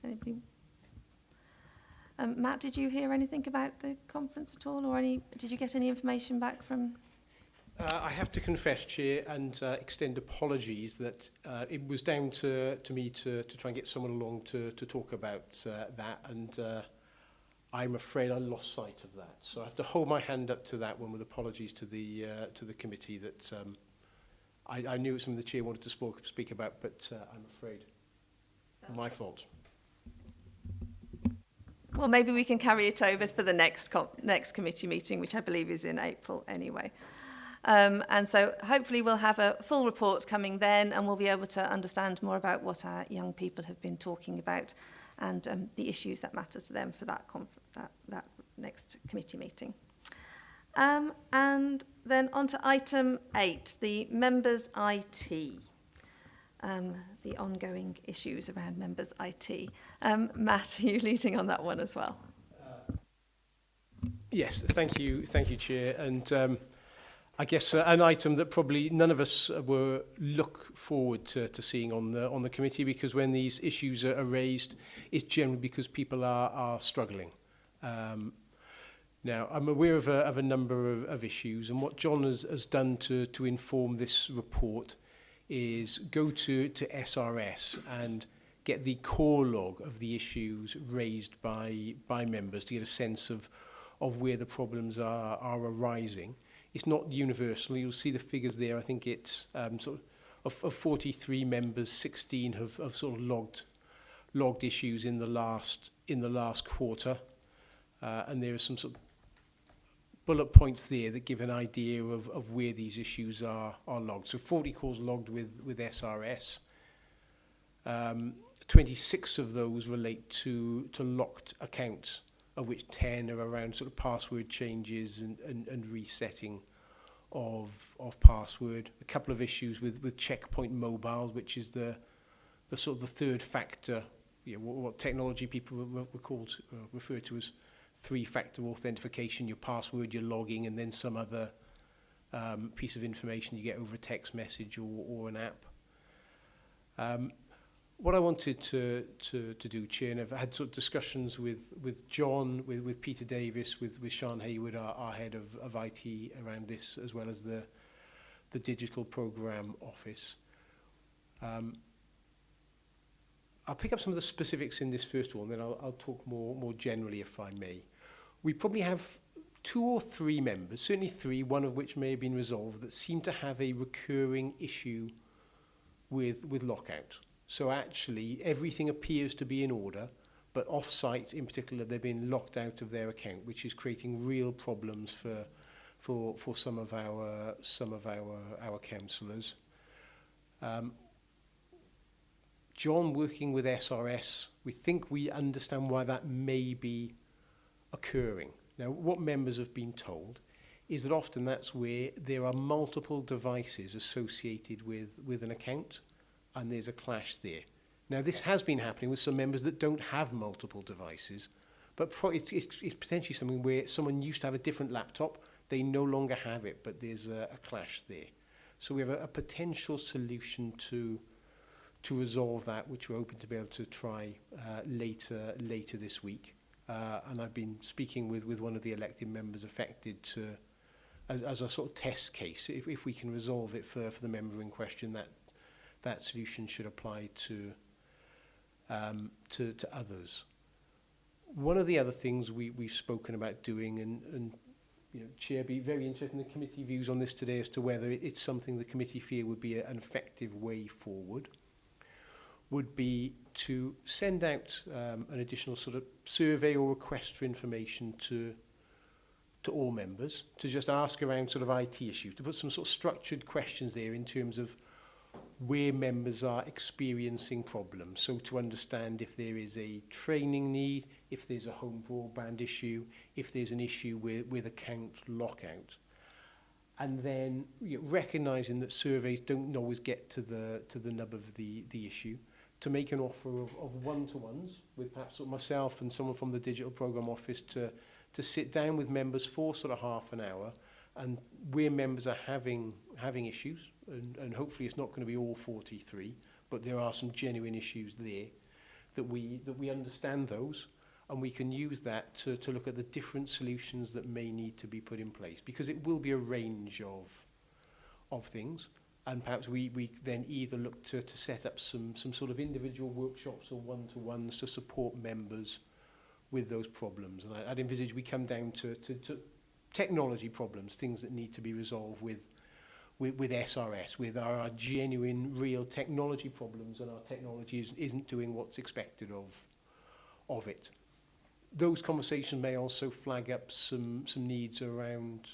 Anybody? Matt, did you hear anything about the conference at all, or did you get any information back from? I have to confess, Chair, and extend apologies that it was down to me to try and get someone along to talk about that, and I'm afraid I lost sight of that. So I have to hold my hand up to that one with apologies to the committee that I knew it was something the Chair wanted to speak about, but I'm afraid my fault. Well, maybe we can carry it over for the next committee meeting, which I believe is in April anyway. And so hopefully we'll have a full report coming then, and we'll be able to understand more about what our young people have been talking about and the issues that matter to them for that next committee meeting. And then on to item 8, the members' IT. The ongoing issues around members' IT. Matt, are you leading on that one as well? Yes, thank you, Chair. And I guess an item that probably none of us look forward to seeing on the committee, because when these issues are raised, it's generally because people are struggling. Now, I'm aware of a number of issues, and what John has done to inform this report is go to SRS and get the core log of the issues raised by members to get a sense of where the problems are arising. It's not universal. You'll see the figures there. I think it's sort of 43 members, 16 have sort of logged issues in the last quarter, and there are some sort of bullet points there that give an idea of where these issues are logged. So 40 calls logged with SRS. 26 of those relate to locked accounts, of which 10 are around sort of password changes and resetting of password. A couple of issues with Checkpoint Mobile, which is the sort of the third factor, what technology people refer to as 3-factor authentication, your password, your logging, and then some other piece of information you get over a text message or an app. what I wanted to do, Chair, and I've had sort of discussions with John, with Peter Davis, with Sean Hayward, our head of IT around this, as well as the digital programme office. I'll pick up some of the specifics in this first one, then I'll talk more generally, if I may. We probably have 2 or 3 members, certainly 3, one of which may have been resolved, that seem to have a recurring issue with lockout. So actually, everything appears to be in order, but off-site in particular, they're being locked out of their account, which is creating real problems for some of our councillors. John, working with SRS, we think we understand why that may be occurring. Now, what members have been told is that often that's where there are multiple devices associated with an account, and there's a clash there. Now, this has been happening with some members that don't have multiple devices, but it's potentially something where someone used to have a different laptop, they no longer have it, but there's a clash there. So we have a potential solution to resolve that, which we're hoping to be able to try later this week. And I've been speaking with one of the elected members affected as a sort of test case. If we can resolve it for the member in question, that solution should apply to others. One of the other things we've spoken about doing, and you know, Chair, be very interested in the committee views on this today as to whether it's something the committee feel would be an effective way forward, would be to send out an additional sort of survey or request for information to all members, to just ask around sort of IT issues, to put some sort of structured questions there in terms of where members are experiencing problems. So to understand if there is a training need, if there's a home broadband issue, if there's an issue with account lockout. And then recognising that surveys don't always get to the nub of the issue, to make an offer of one-to-ones with perhaps sort of myself and someone from the digital programme office to sit down with members for sort of half an hour, and where members are having issues, and hopefully it's not going to be all 43, but there are some genuine issues there, that we understand those, and we can use that to look at the different solutions that may need to be put in place, because it will be a range of things. And perhaps we then either look to set up some sort of individual workshops or one-to-ones to support members with those problems. And I'd envisage we come down to technology problems, things that need to be resolved with SRS, with our genuine, real technology problems, and our technology isn't doing what's expected of it. Those conversations may also flag up some needs around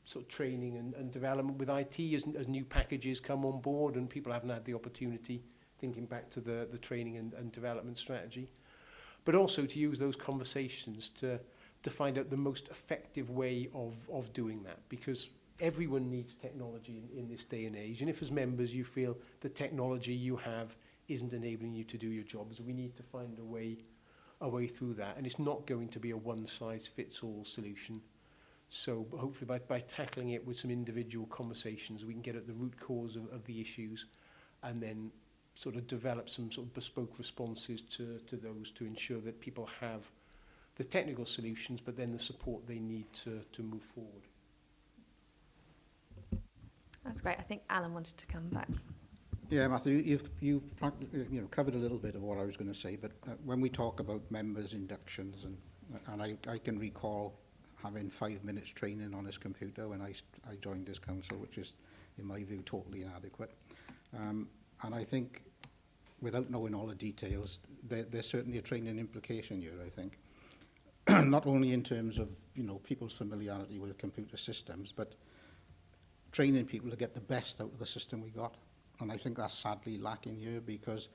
sort of training and development with IT as new packages come on board and people haven't had the opportunity, thinking back to the training and development strategy. But also to use those conversations to find out the most effective way of doing that, because everyone needs technology in this day and age. And if as members you feel the technology you have isn't enabling you to do your jobs, we need to find a way through that. And it's not going to be a one-size-fits-all solution. So hopefully by tackling it with some individual conversations, we can get at the root cause of the issues, and then sort of develop some sort of bespoke responses to those, to ensure that people have the technical solutions, but then the support they need to move forward. That's great. I think Alan wanted to come back. Yeah, Matthew, you've covered a little bit of what I was going to say, but when we talk about members' inductions, and I can recall having 5 minutes training on this computer when I joined this council, which is, in my view, totally inadequate. And I think, without knowing all the details, there's certainly a training implication here, I think. Not only in terms of, people's familiarity with computer systems, but training people to get the best out of the system we got. And I think that's sadly lacking here, because,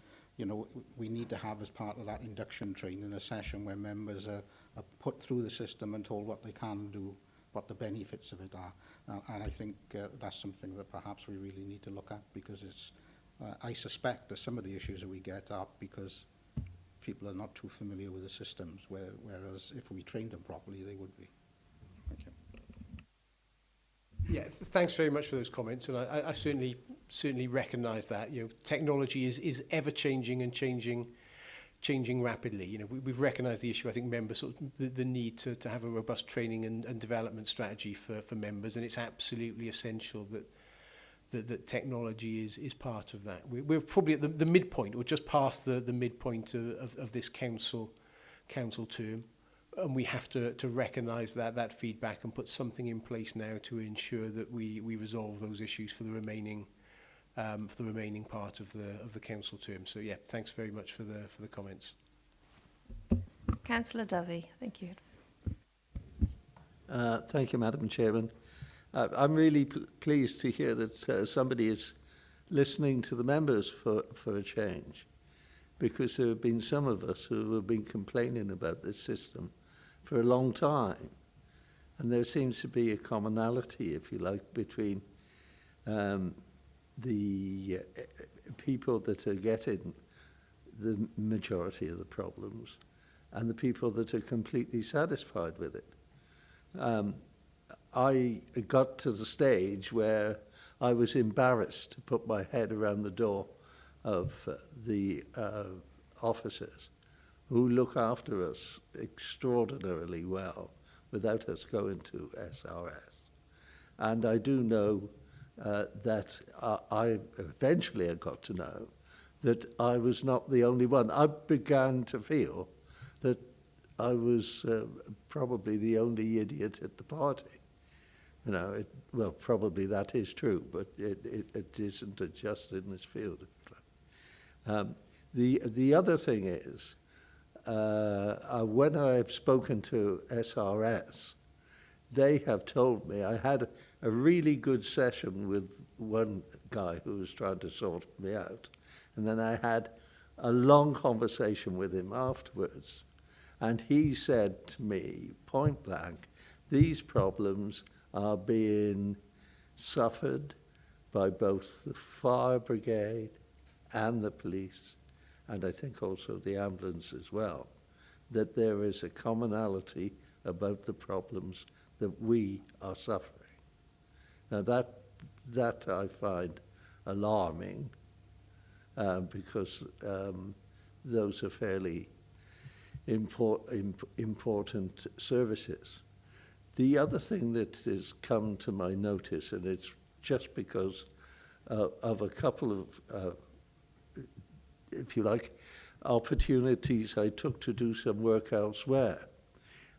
we need to have, as part of that induction training, a session where members are put through the system and told what they can do, what the benefits of it are. And I think that's something that perhaps we really need to look at, because it's, I suspect that some of the issues that we get are because people are not too familiar with the systems, whereas if we trained them properly, they would be. Thank you. Yeah, thanks very much for those comments, and I certainly certainly recognise that. Technology is ever changing and changing rapidly. We've recognised the issue. I think members sort of the need to have a robust training and development strategy for members, and it's absolutely essential that technology is part of that. We're probably at the midpoint, or just past the midpoint of this council term, and we have to recognise that feedback and put something in place now to ensure that we resolve those issues for the remaining part of the council term. So yeah, thanks very much for the comments. Councillor Dovey, thank you. Thank you, Madam Chairman. I'm really pleased to hear that somebody is listening to the members for a change, because there have been some of us who have been complaining about this system for a long time. And there seems to be a commonality, if you like, between the people that are getting the majority of the problems and the people that are completely satisfied with it. I got to the stage where I was embarrassed to put my head around the door of the officers who look after us extraordinarily well without us going to SRS. And I do know that I eventually got to know that I was not the only one. I began to feel that I was probably the only idiot at the party. Well, probably that is true, but it isn't just in this field. The other thing is, when I've spoken to SRS, they have told me, I had a really good session with one guy who was trying to sort me out, and then I had a long conversation with him afterwards, and he said to me, point blank, these problems are being suffered by both the fire brigade and the police, and I think also the ambulance as well, that there is a commonality about the problems that we are suffering. Now that I find alarming, because those are fairly important services. The other thing that has come to my notice, and it's just because of a couple of, if you like, opportunities I took to do some work elsewhere.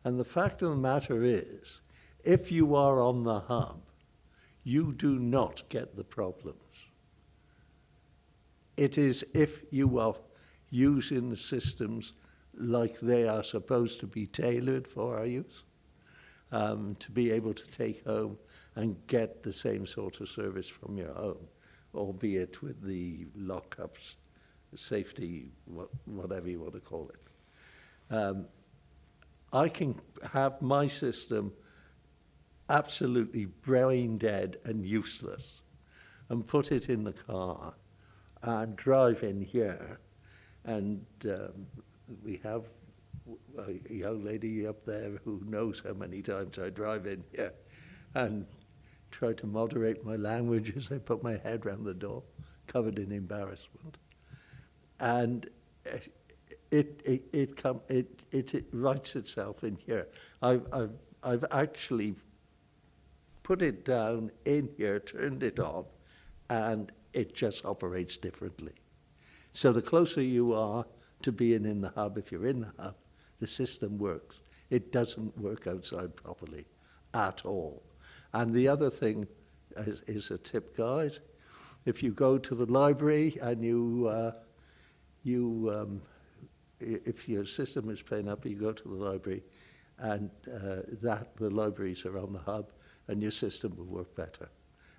And the fact of the matter is, if you are on the hub, you do not get the problems. It is if you are using the systems like they are supposed to be tailored for our use, to be able to take home and get the same sort of service from your home, albeit with the lockups, safety, whatever you want to call it. I can have my system absolutely brain dead and useless and put it in the car and drive in here, and we have a young lady up there who knows how many times I drive in here and try to moderate my language as I put my head round the door, covered in embarrassment. And it writes itself in here. I've actually put it down in here, turned it on, and it just operates differently. So the closer you are to being in the hub, if you're in the hub, the system works. It doesn't work outside properly at all. And the other thing is a tip, guys. If you go to the library and if your system is playing up, you go to the library, and the libraries are on the hub, and your system will work better.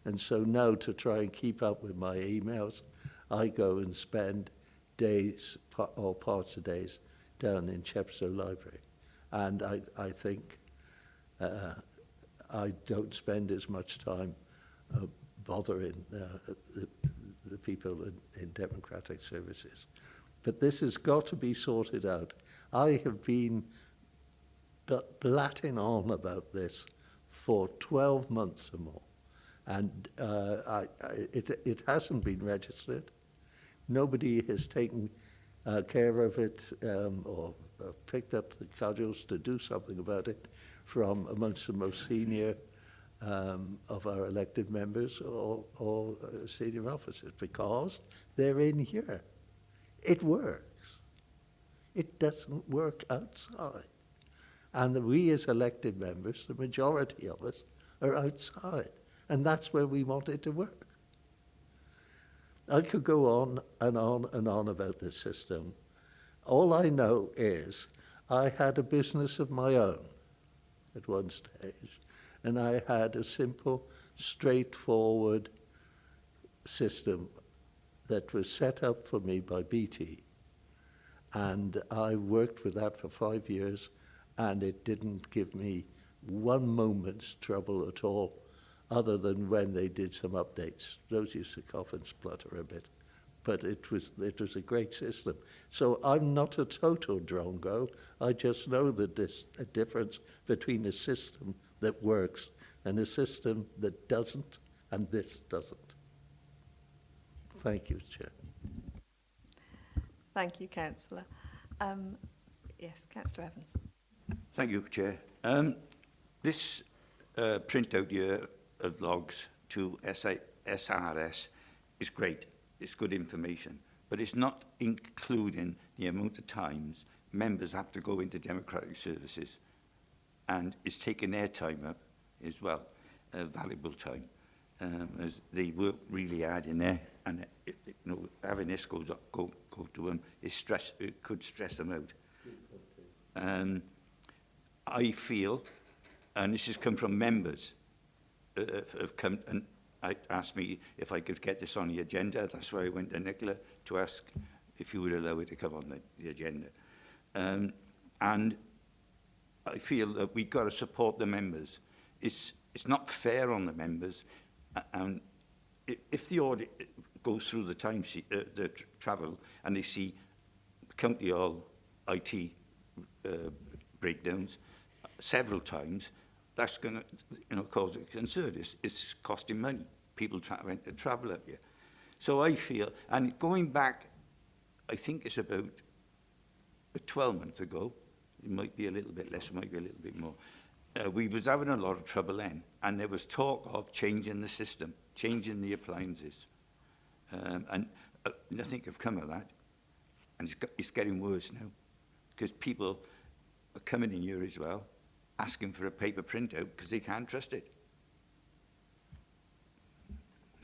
And so now, to try and keep up with my emails, I go and spend days or parts of days down in Chepstow Library. And I think I don't spend as much time bothering the people in democratic services. But this has got to be sorted out. I have been blatting on about this for 12 months or more, And it hasn't been registered. Nobody has taken care of it or picked up the cudgels to do something about it from amongst the most senior of our elected members or senior officers, because they're in here. It works. It doesn't work outside. And we as elected members, the majority of us, are outside. And that's where we want it to work. I could go on and on and on about this system. All I know is I had a business of my own at one stage, and I had a simple, straightforward system that was set up for me by BT. And I worked with that for 5 years, and it didn't give me one moment's trouble at all, other than when they did some updates. Those used to cough and splutter a bit. But it was a great system. So I'm not a total drongo. I just know that there's a difference between a system that works and a system that doesn't, and this doesn't. Thank you, Chair. Thank you, Councillor. Yes, Councillor Evans. Thank you, Chair. This printout here of logs to SRS is great. It's good information, but it's not including the amount of times members have to go into democratic services, and it's taking their time up as well, valuable time, as they work really hard in there, and having this go to them is it could stress them out. I feel, and this has come from members, have come and asked me if I could get this on the agenda. That's why I went to Nicola to ask if you would allow it to come on the agenda. And I feel that we've got to support the members. It's not fair on the members. And if the audit goes through the timesheet, the travel, and they see county hall IT breakdowns several times, that's going to cause a concern. It's costing money. People trying to travel up here. So I feel, and going back, I think it's about 12 months ago, it might be a little bit less, it might be a little bit more, we was having a lot of trouble then, and there was talk of changing the system, changing the appliances. And nothing have come of that. And it's getting worse now, because people are coming in here as well, asking for a paper printout because they can't trust it.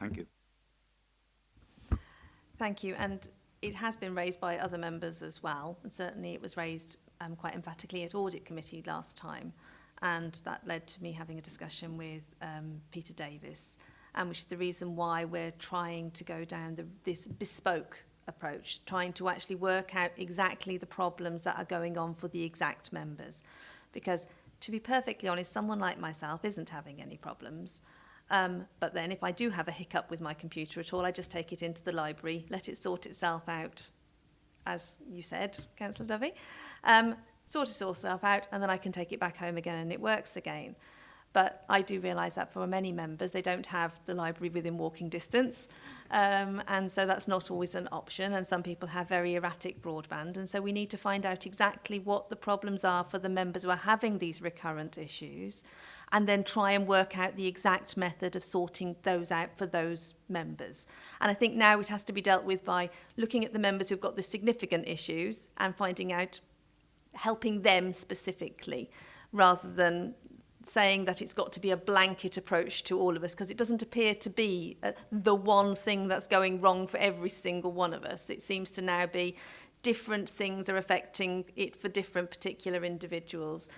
Thank you. Thank you. And it has been raised by other members as well. And certainly it was raised quite emphatically at Audit Committee last time. And that led to me having a discussion with Peter Davis, which is the reason why we're trying to go down this bespoke approach, trying to actually work out exactly the problems that are going on for the exact members. Because to be perfectly honest, someone like myself isn't having any problems. But then if I do have a hiccup with my computer at all, I just take it into the library, let it sort itself out, as you said, Councillor Dovey, sort itself out, and then I can take it back home again and it works again. But I do realise that for many members, they don't have the library within walking distance. And so that's not always an option. And some people have very erratic broadband. And so we need to find out exactly what the problems are for the members who are having these recurrent issues, and then try and work out the exact method of sorting those out for those members. And I think now it has to be dealt with by looking at the members who've got the significant issues and finding out, helping them specifically, rather than saying that it's got to be a blanket approach to all of us, because it doesn't appear to be the one thing that's going wrong for every single one of us. It seems to now be different things are affecting it for different particular individuals,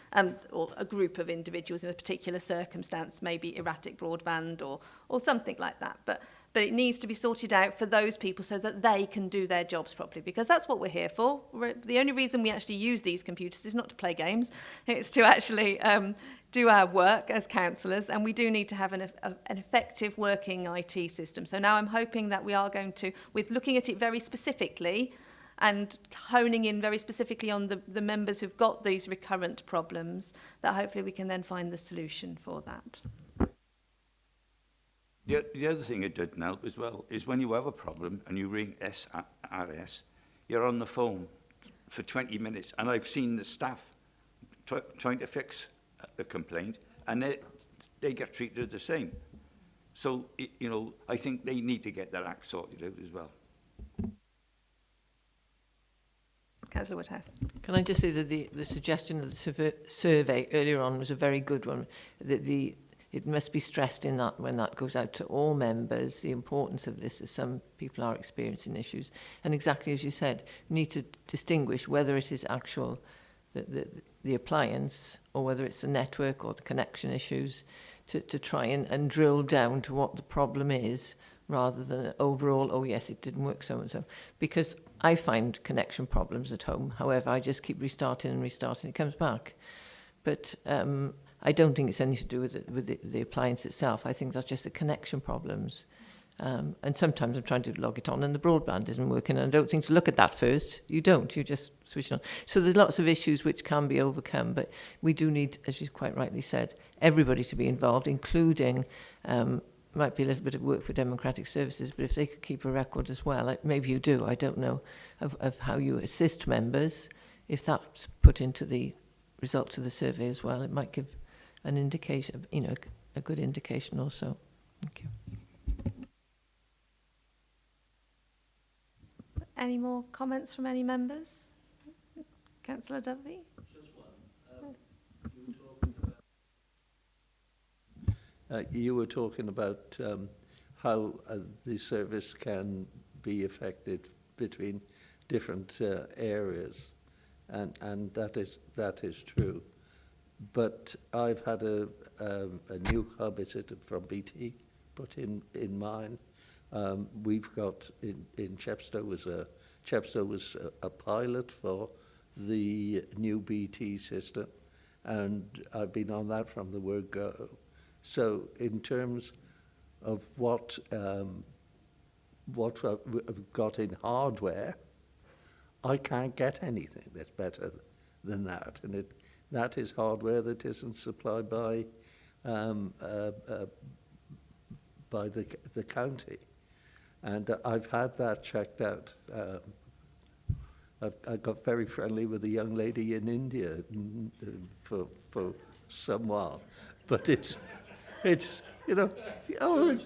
or a group of individuals in a particular circumstance, maybe erratic broadband or something like that. But it needs to be sorted out for those people so that they can do their jobs properly, because that's what we're here for. The only reason we actually use these computers is not to play games, it's to actually do our work as councillors, and we do need to have an effective working IT system. So now I'm hoping that we are going to, with looking at it very specifically and honing in very specifically on the members who've got these recurrent problems, that hopefully we can then find the solution for that. The other thing it doesn't help as well is when you have a problem and you ring SRS, you're on the phone for 20 minutes. And I've seen the staff trying to fix the complaint, and they get treated the same. So, you know, I think they need to get their act sorted out as well. Councillor Woodhouse. Can I just say that the suggestion of the survey earlier on was a very good one. It must be stressed in that when that goes out to all members, the importance of this, as some people are experiencing issues. And exactly as you said, we need to distinguish whether it is actual the appliance or whether it's the network or the connection issues to try and drill down to what the problem is rather than overall, oh yes, it didn't work so and so. Because I find connection problems at home. However, I just keep restarting and restarting. It comes back. But I don't think it's anything to do with the appliance itself. I think that's just the connection problems. And sometimes I'm trying to log it on and the broadband isn't working. And I don't think to look at that first. You don't. You just switch it on. So there's lots of issues which can be overcome. But we do need, as you quite rightly said, everybody to be involved, including... might be a little bit of work for democratic services, but if they could keep a record as well, maybe you do, I don't know, of how you assist members. If that's put into the results of the survey as well, it might give an indication, you know, a good indication also. Thank you. Any more comments from any members? Councillor Dovey? You were talking about how the service can be affected between different areas, and that is true. But I've had a new hub, is it from BT, put in mine. We've got in Chepstow was a pilot for the new BT system, and I've been on that from the word go. So in terms of what I've got in hardware, I can't get anything that's better than that, and that is hardware that isn't supplied by the county, and I've had that checked out. I got very friendly with a young lady in India for some while, but it's you know, oh,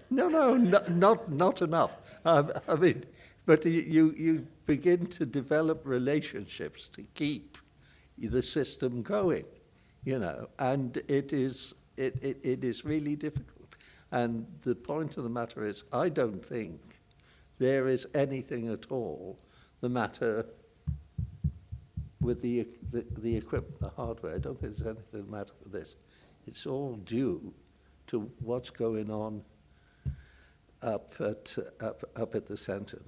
not enough. I mean, but you begin to develop relationships to keep the system going, you know, and it is really difficult. And the point of the matter is, I don't think there is anything at all the matter with the equipment, the hardware. I don't think there's anything the matter with this. It's all due to what's going on up at the centre.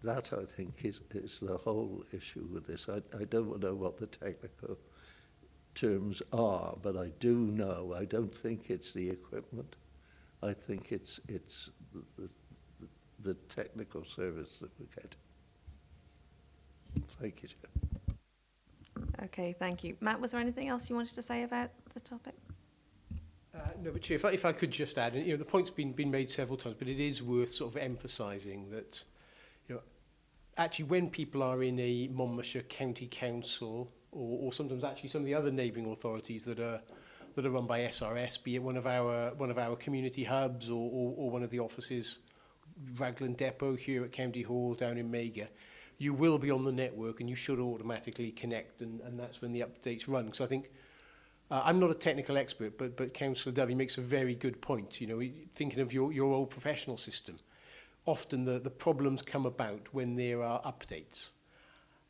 That I think is the whole issue with this. I don't know what the technical terms are, but I do know. I don't think it's the equipment. I think it's the technical service that we get. Thank you, Chair. Okay, thank you. Matt, was there anything else you wanted to say about the topic? No, but Chair, if I could just add, you know, the point's been made several times, but it is worth sort of emphasising that, you know, actually when people are in a Monmouthshire County Council or sometimes actually some of the other neighbouring authorities that are run by SRS, be it one of our community hubs or one of the offices, Raglan Depot here at County Hall down in Mega, you will be on the network and you should automatically connect, and that's when the updates run. So I think I'm not a technical expert, but Councillor Dovey makes a very good point. You know, thinking of your old professional system, often the problems come about when there are updates.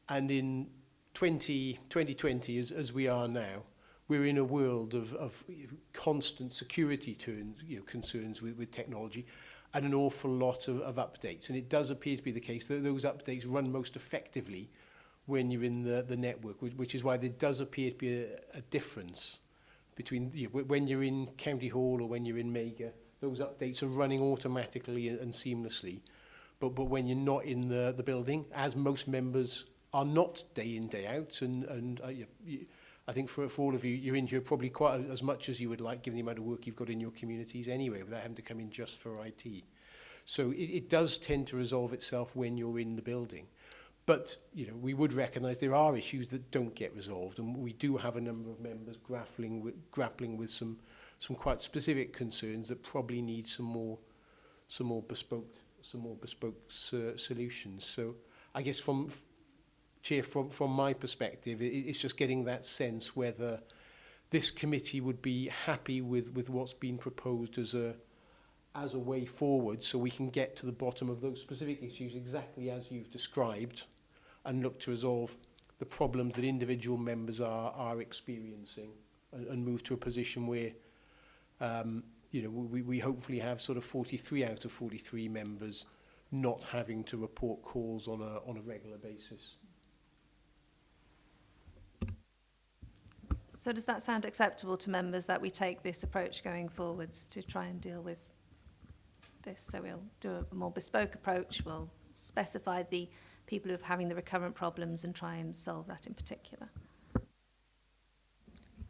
And in 2020, as we are now, we're in a world of constant security concerns with technology and an awful lot of updates. And it does appear to be the case that those updates run most effectively when you're in the network, which is why there does appear to be a difference between when you're in County Hall or when you're in Mega. Those updates are running automatically and seamlessly. But when you're not in the building, as most members are not day in, day out, and I think for all of you, you're in here probably quite as much as you would like, given the amount of work you've got in your communities anyway, without having to come in just for IT. So it does tend to resolve itself when you're in the building. But, you know, we would recognise there are issues that don't get resolved, and we do have a number of members grappling with some quite specific concerns that probably need some more bespoke solutions. So I guess Chair, from my perspective, it's just getting that sense whether this committee would be happy with what's been proposed as a way forward, so we can get to the bottom of those specific issues exactly as you've described, and look to resolve the problems that individual members are experiencing, and move to a position where you know, we hopefully have sort of 43 out of 43 members not having to report calls on a regular basis. So does that sound acceptable to members, that we take this approach going forwards to try and deal with this? So we'll do a more bespoke approach, we'll specify the people who are having the recurrent problems and try and solve that in particular.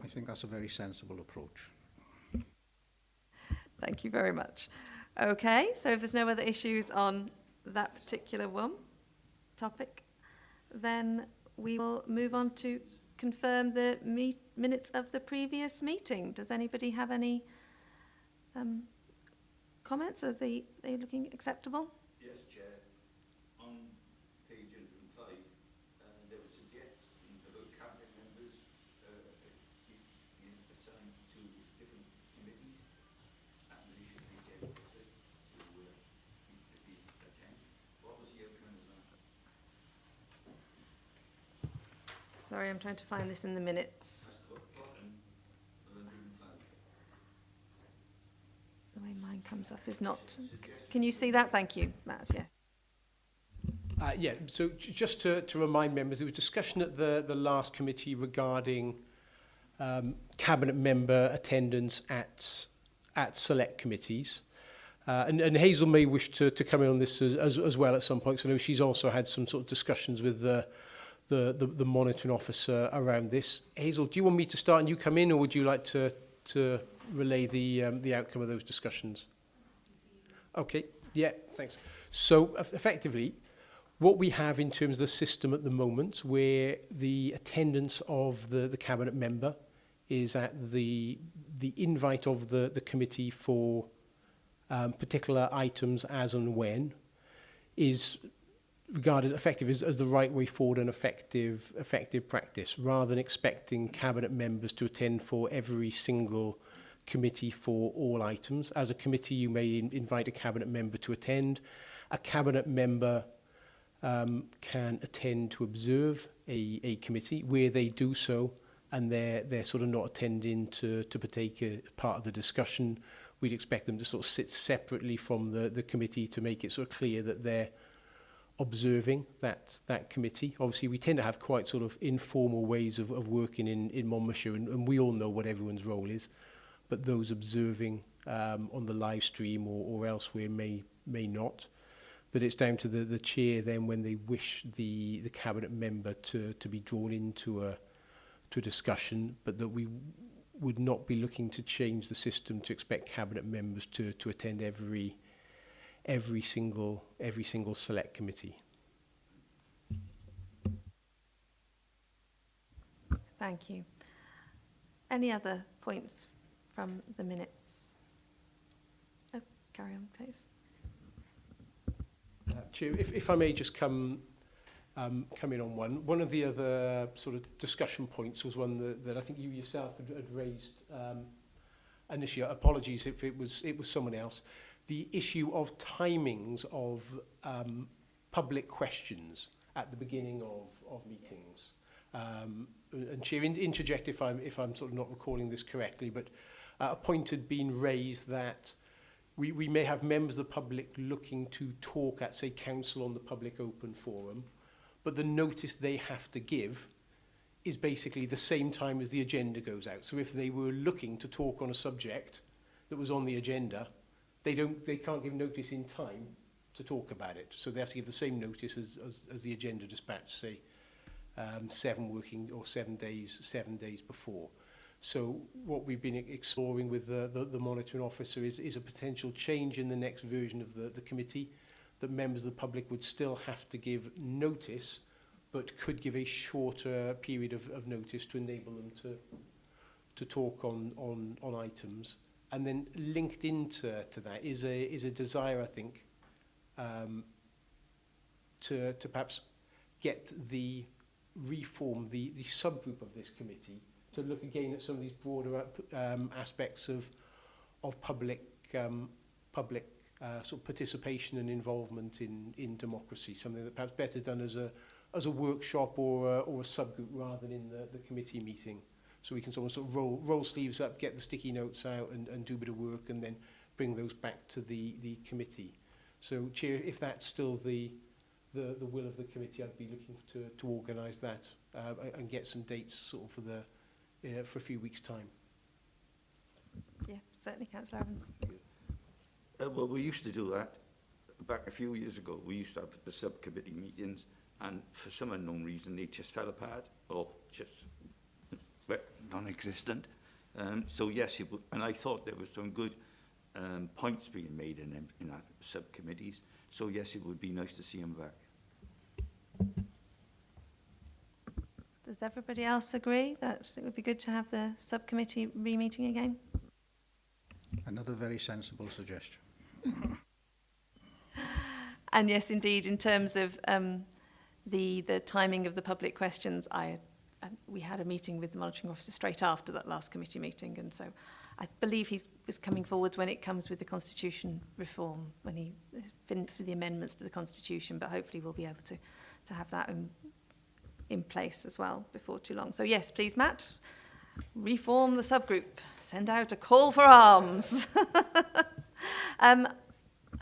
I think that's a very sensible approach. Thank you very much. Okay, so if there's no other issues on that particular topic, then we will move on to confirm the minutes of the previous meeting. Does anybody have any comments? Are they looking acceptable? Yes, Chair. On page 105, there were suggestions about cabinet members being assigned to different committees, and they should be dedicated to attend. What was the outcome of that? Sorry, I'm trying to find this in the minutes. That's the bottom of 105. The way mine comes up is not... Can you see that? Thank you, Matt, yeah. Yeah, so just to remind members, there was discussion at the last committee regarding cabinet member attendance at select committees. And Hazel may wish to come in on this as well at some point, because I know she's also had some sort of discussions with the monitoring officer around this. Hazel, do you want me to start and you come in, or would you like to relay the outcome of those discussions? Okay, yeah, thanks. So effectively, what we have in terms of the system at the moment, where the attendance of the cabinet member is at the invite of the committee for particular items as and when, is regarded effective as the right way forward and effective practice, rather than expecting cabinet members to attend for every single committee for all items. As a committee, you may invite a cabinet member to attend. A cabinet member can attend to observe a committee where they do so, and they're sort of not attending to partake a part of the discussion. We'd expect them to sort of sit separately from the committee to make it sort of clear that they're observing that committee. Obviously, we tend to have quite sort of informal ways of working in Monmouthshire, and we all know what everyone's role is, but those observing on the live stream or elsewhere may not. That it's down to the chair then, when they wish the cabinet member to be drawn into a discussion, but that we would not be looking to change the system to expect cabinet members to attend every single select committee. Thank you. Any other points from the minutes? Oh, carry on, please. Chair, if I may just come in on one of the other sort of discussion points was one that I think you yourself had raised initially. Apologies if it was someone else. The issue of timings of public questions at the beginning of meetings. And Chair, interject if I'm sort of not recalling this correctly, but a point had been raised that we may have members of the public looking to talk at, say, council on the public open forum, but the notice they have to give is basically the same time as the agenda goes out. So if they were looking to talk on a subject that was on the agenda, they can't give notice in time to talk about it. So they have to give the same notice as the agenda dispatch, say, 7 days before. So what we've been exploring with the monitoring officer is a potential change in the next version of the committee, that members of the public would still have to give notice, but could give a shorter period of notice to enable them to talk on items. And then linked into that is a desire, I think, to perhaps get the subgroup of this committee to look again at some of these broader aspects of public sort of participation and involvement in democracy, something that perhaps better done as a workshop or a subgroup rather than in the committee meeting. So we can sort of roll sleeves up, get the sticky notes out and do a bit of work and then bring those back to the committee. So, Chair, if that's still the will of the committee, I'd be looking to organise that and get some dates sort of for a few weeks' time. Yeah, certainly, Councillor Evans. Well, we used to do that back a few years ago. We used to have the subcommittee meetings, and for some unknown reason, they just fell apart or just non-existent. So yes, and I thought there was some good points being made in our subcommittees. So yes, it would be nice to see them back. Does everybody else agree that it would be good to have the subcommittee re-meeting again? Another very sensible suggestion. And yes, indeed, in terms of the timing of the public questions, we had a meeting with the monitoring officer straight after that last committee meeting, and so I believe he was coming forwards when it comes with the constitution reform, when he finishes the amendments to the constitution, but hopefully we'll be able to have that in place as well before too long. So yes, please, Matt, reform the subgroup, send out a call for arms.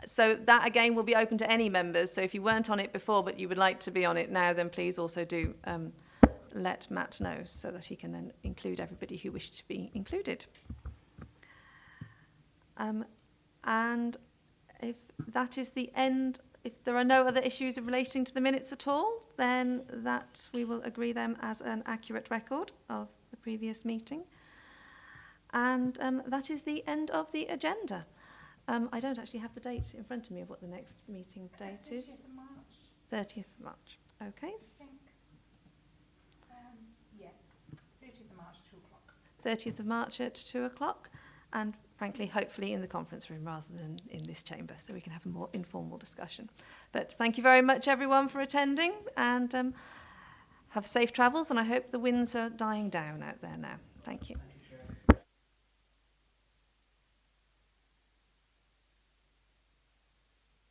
So that again will be open to any members, so if you weren't on it before but you would like to be on it now, then please also do let Matt know so that he can then include everybody who wished to be included. And if that is the end, if there are no other issues relating to the minutes at all, then that we will agree them as an accurate record of the previous meeting. And that is the end of the agenda. I don't actually have the date in front of me of what the next meeting date is. 30th of March. 30th of March. Okay. Yeah, 30th of March, 2 o'clock. 30th of March at 2 o'clock. And frankly, hopefully in the conference room rather than in this chamber, so we can have a more informal discussion. But thank you very much, everyone, for attending, and have safe travels, and I hope the winds are dying down out there now. Thank you.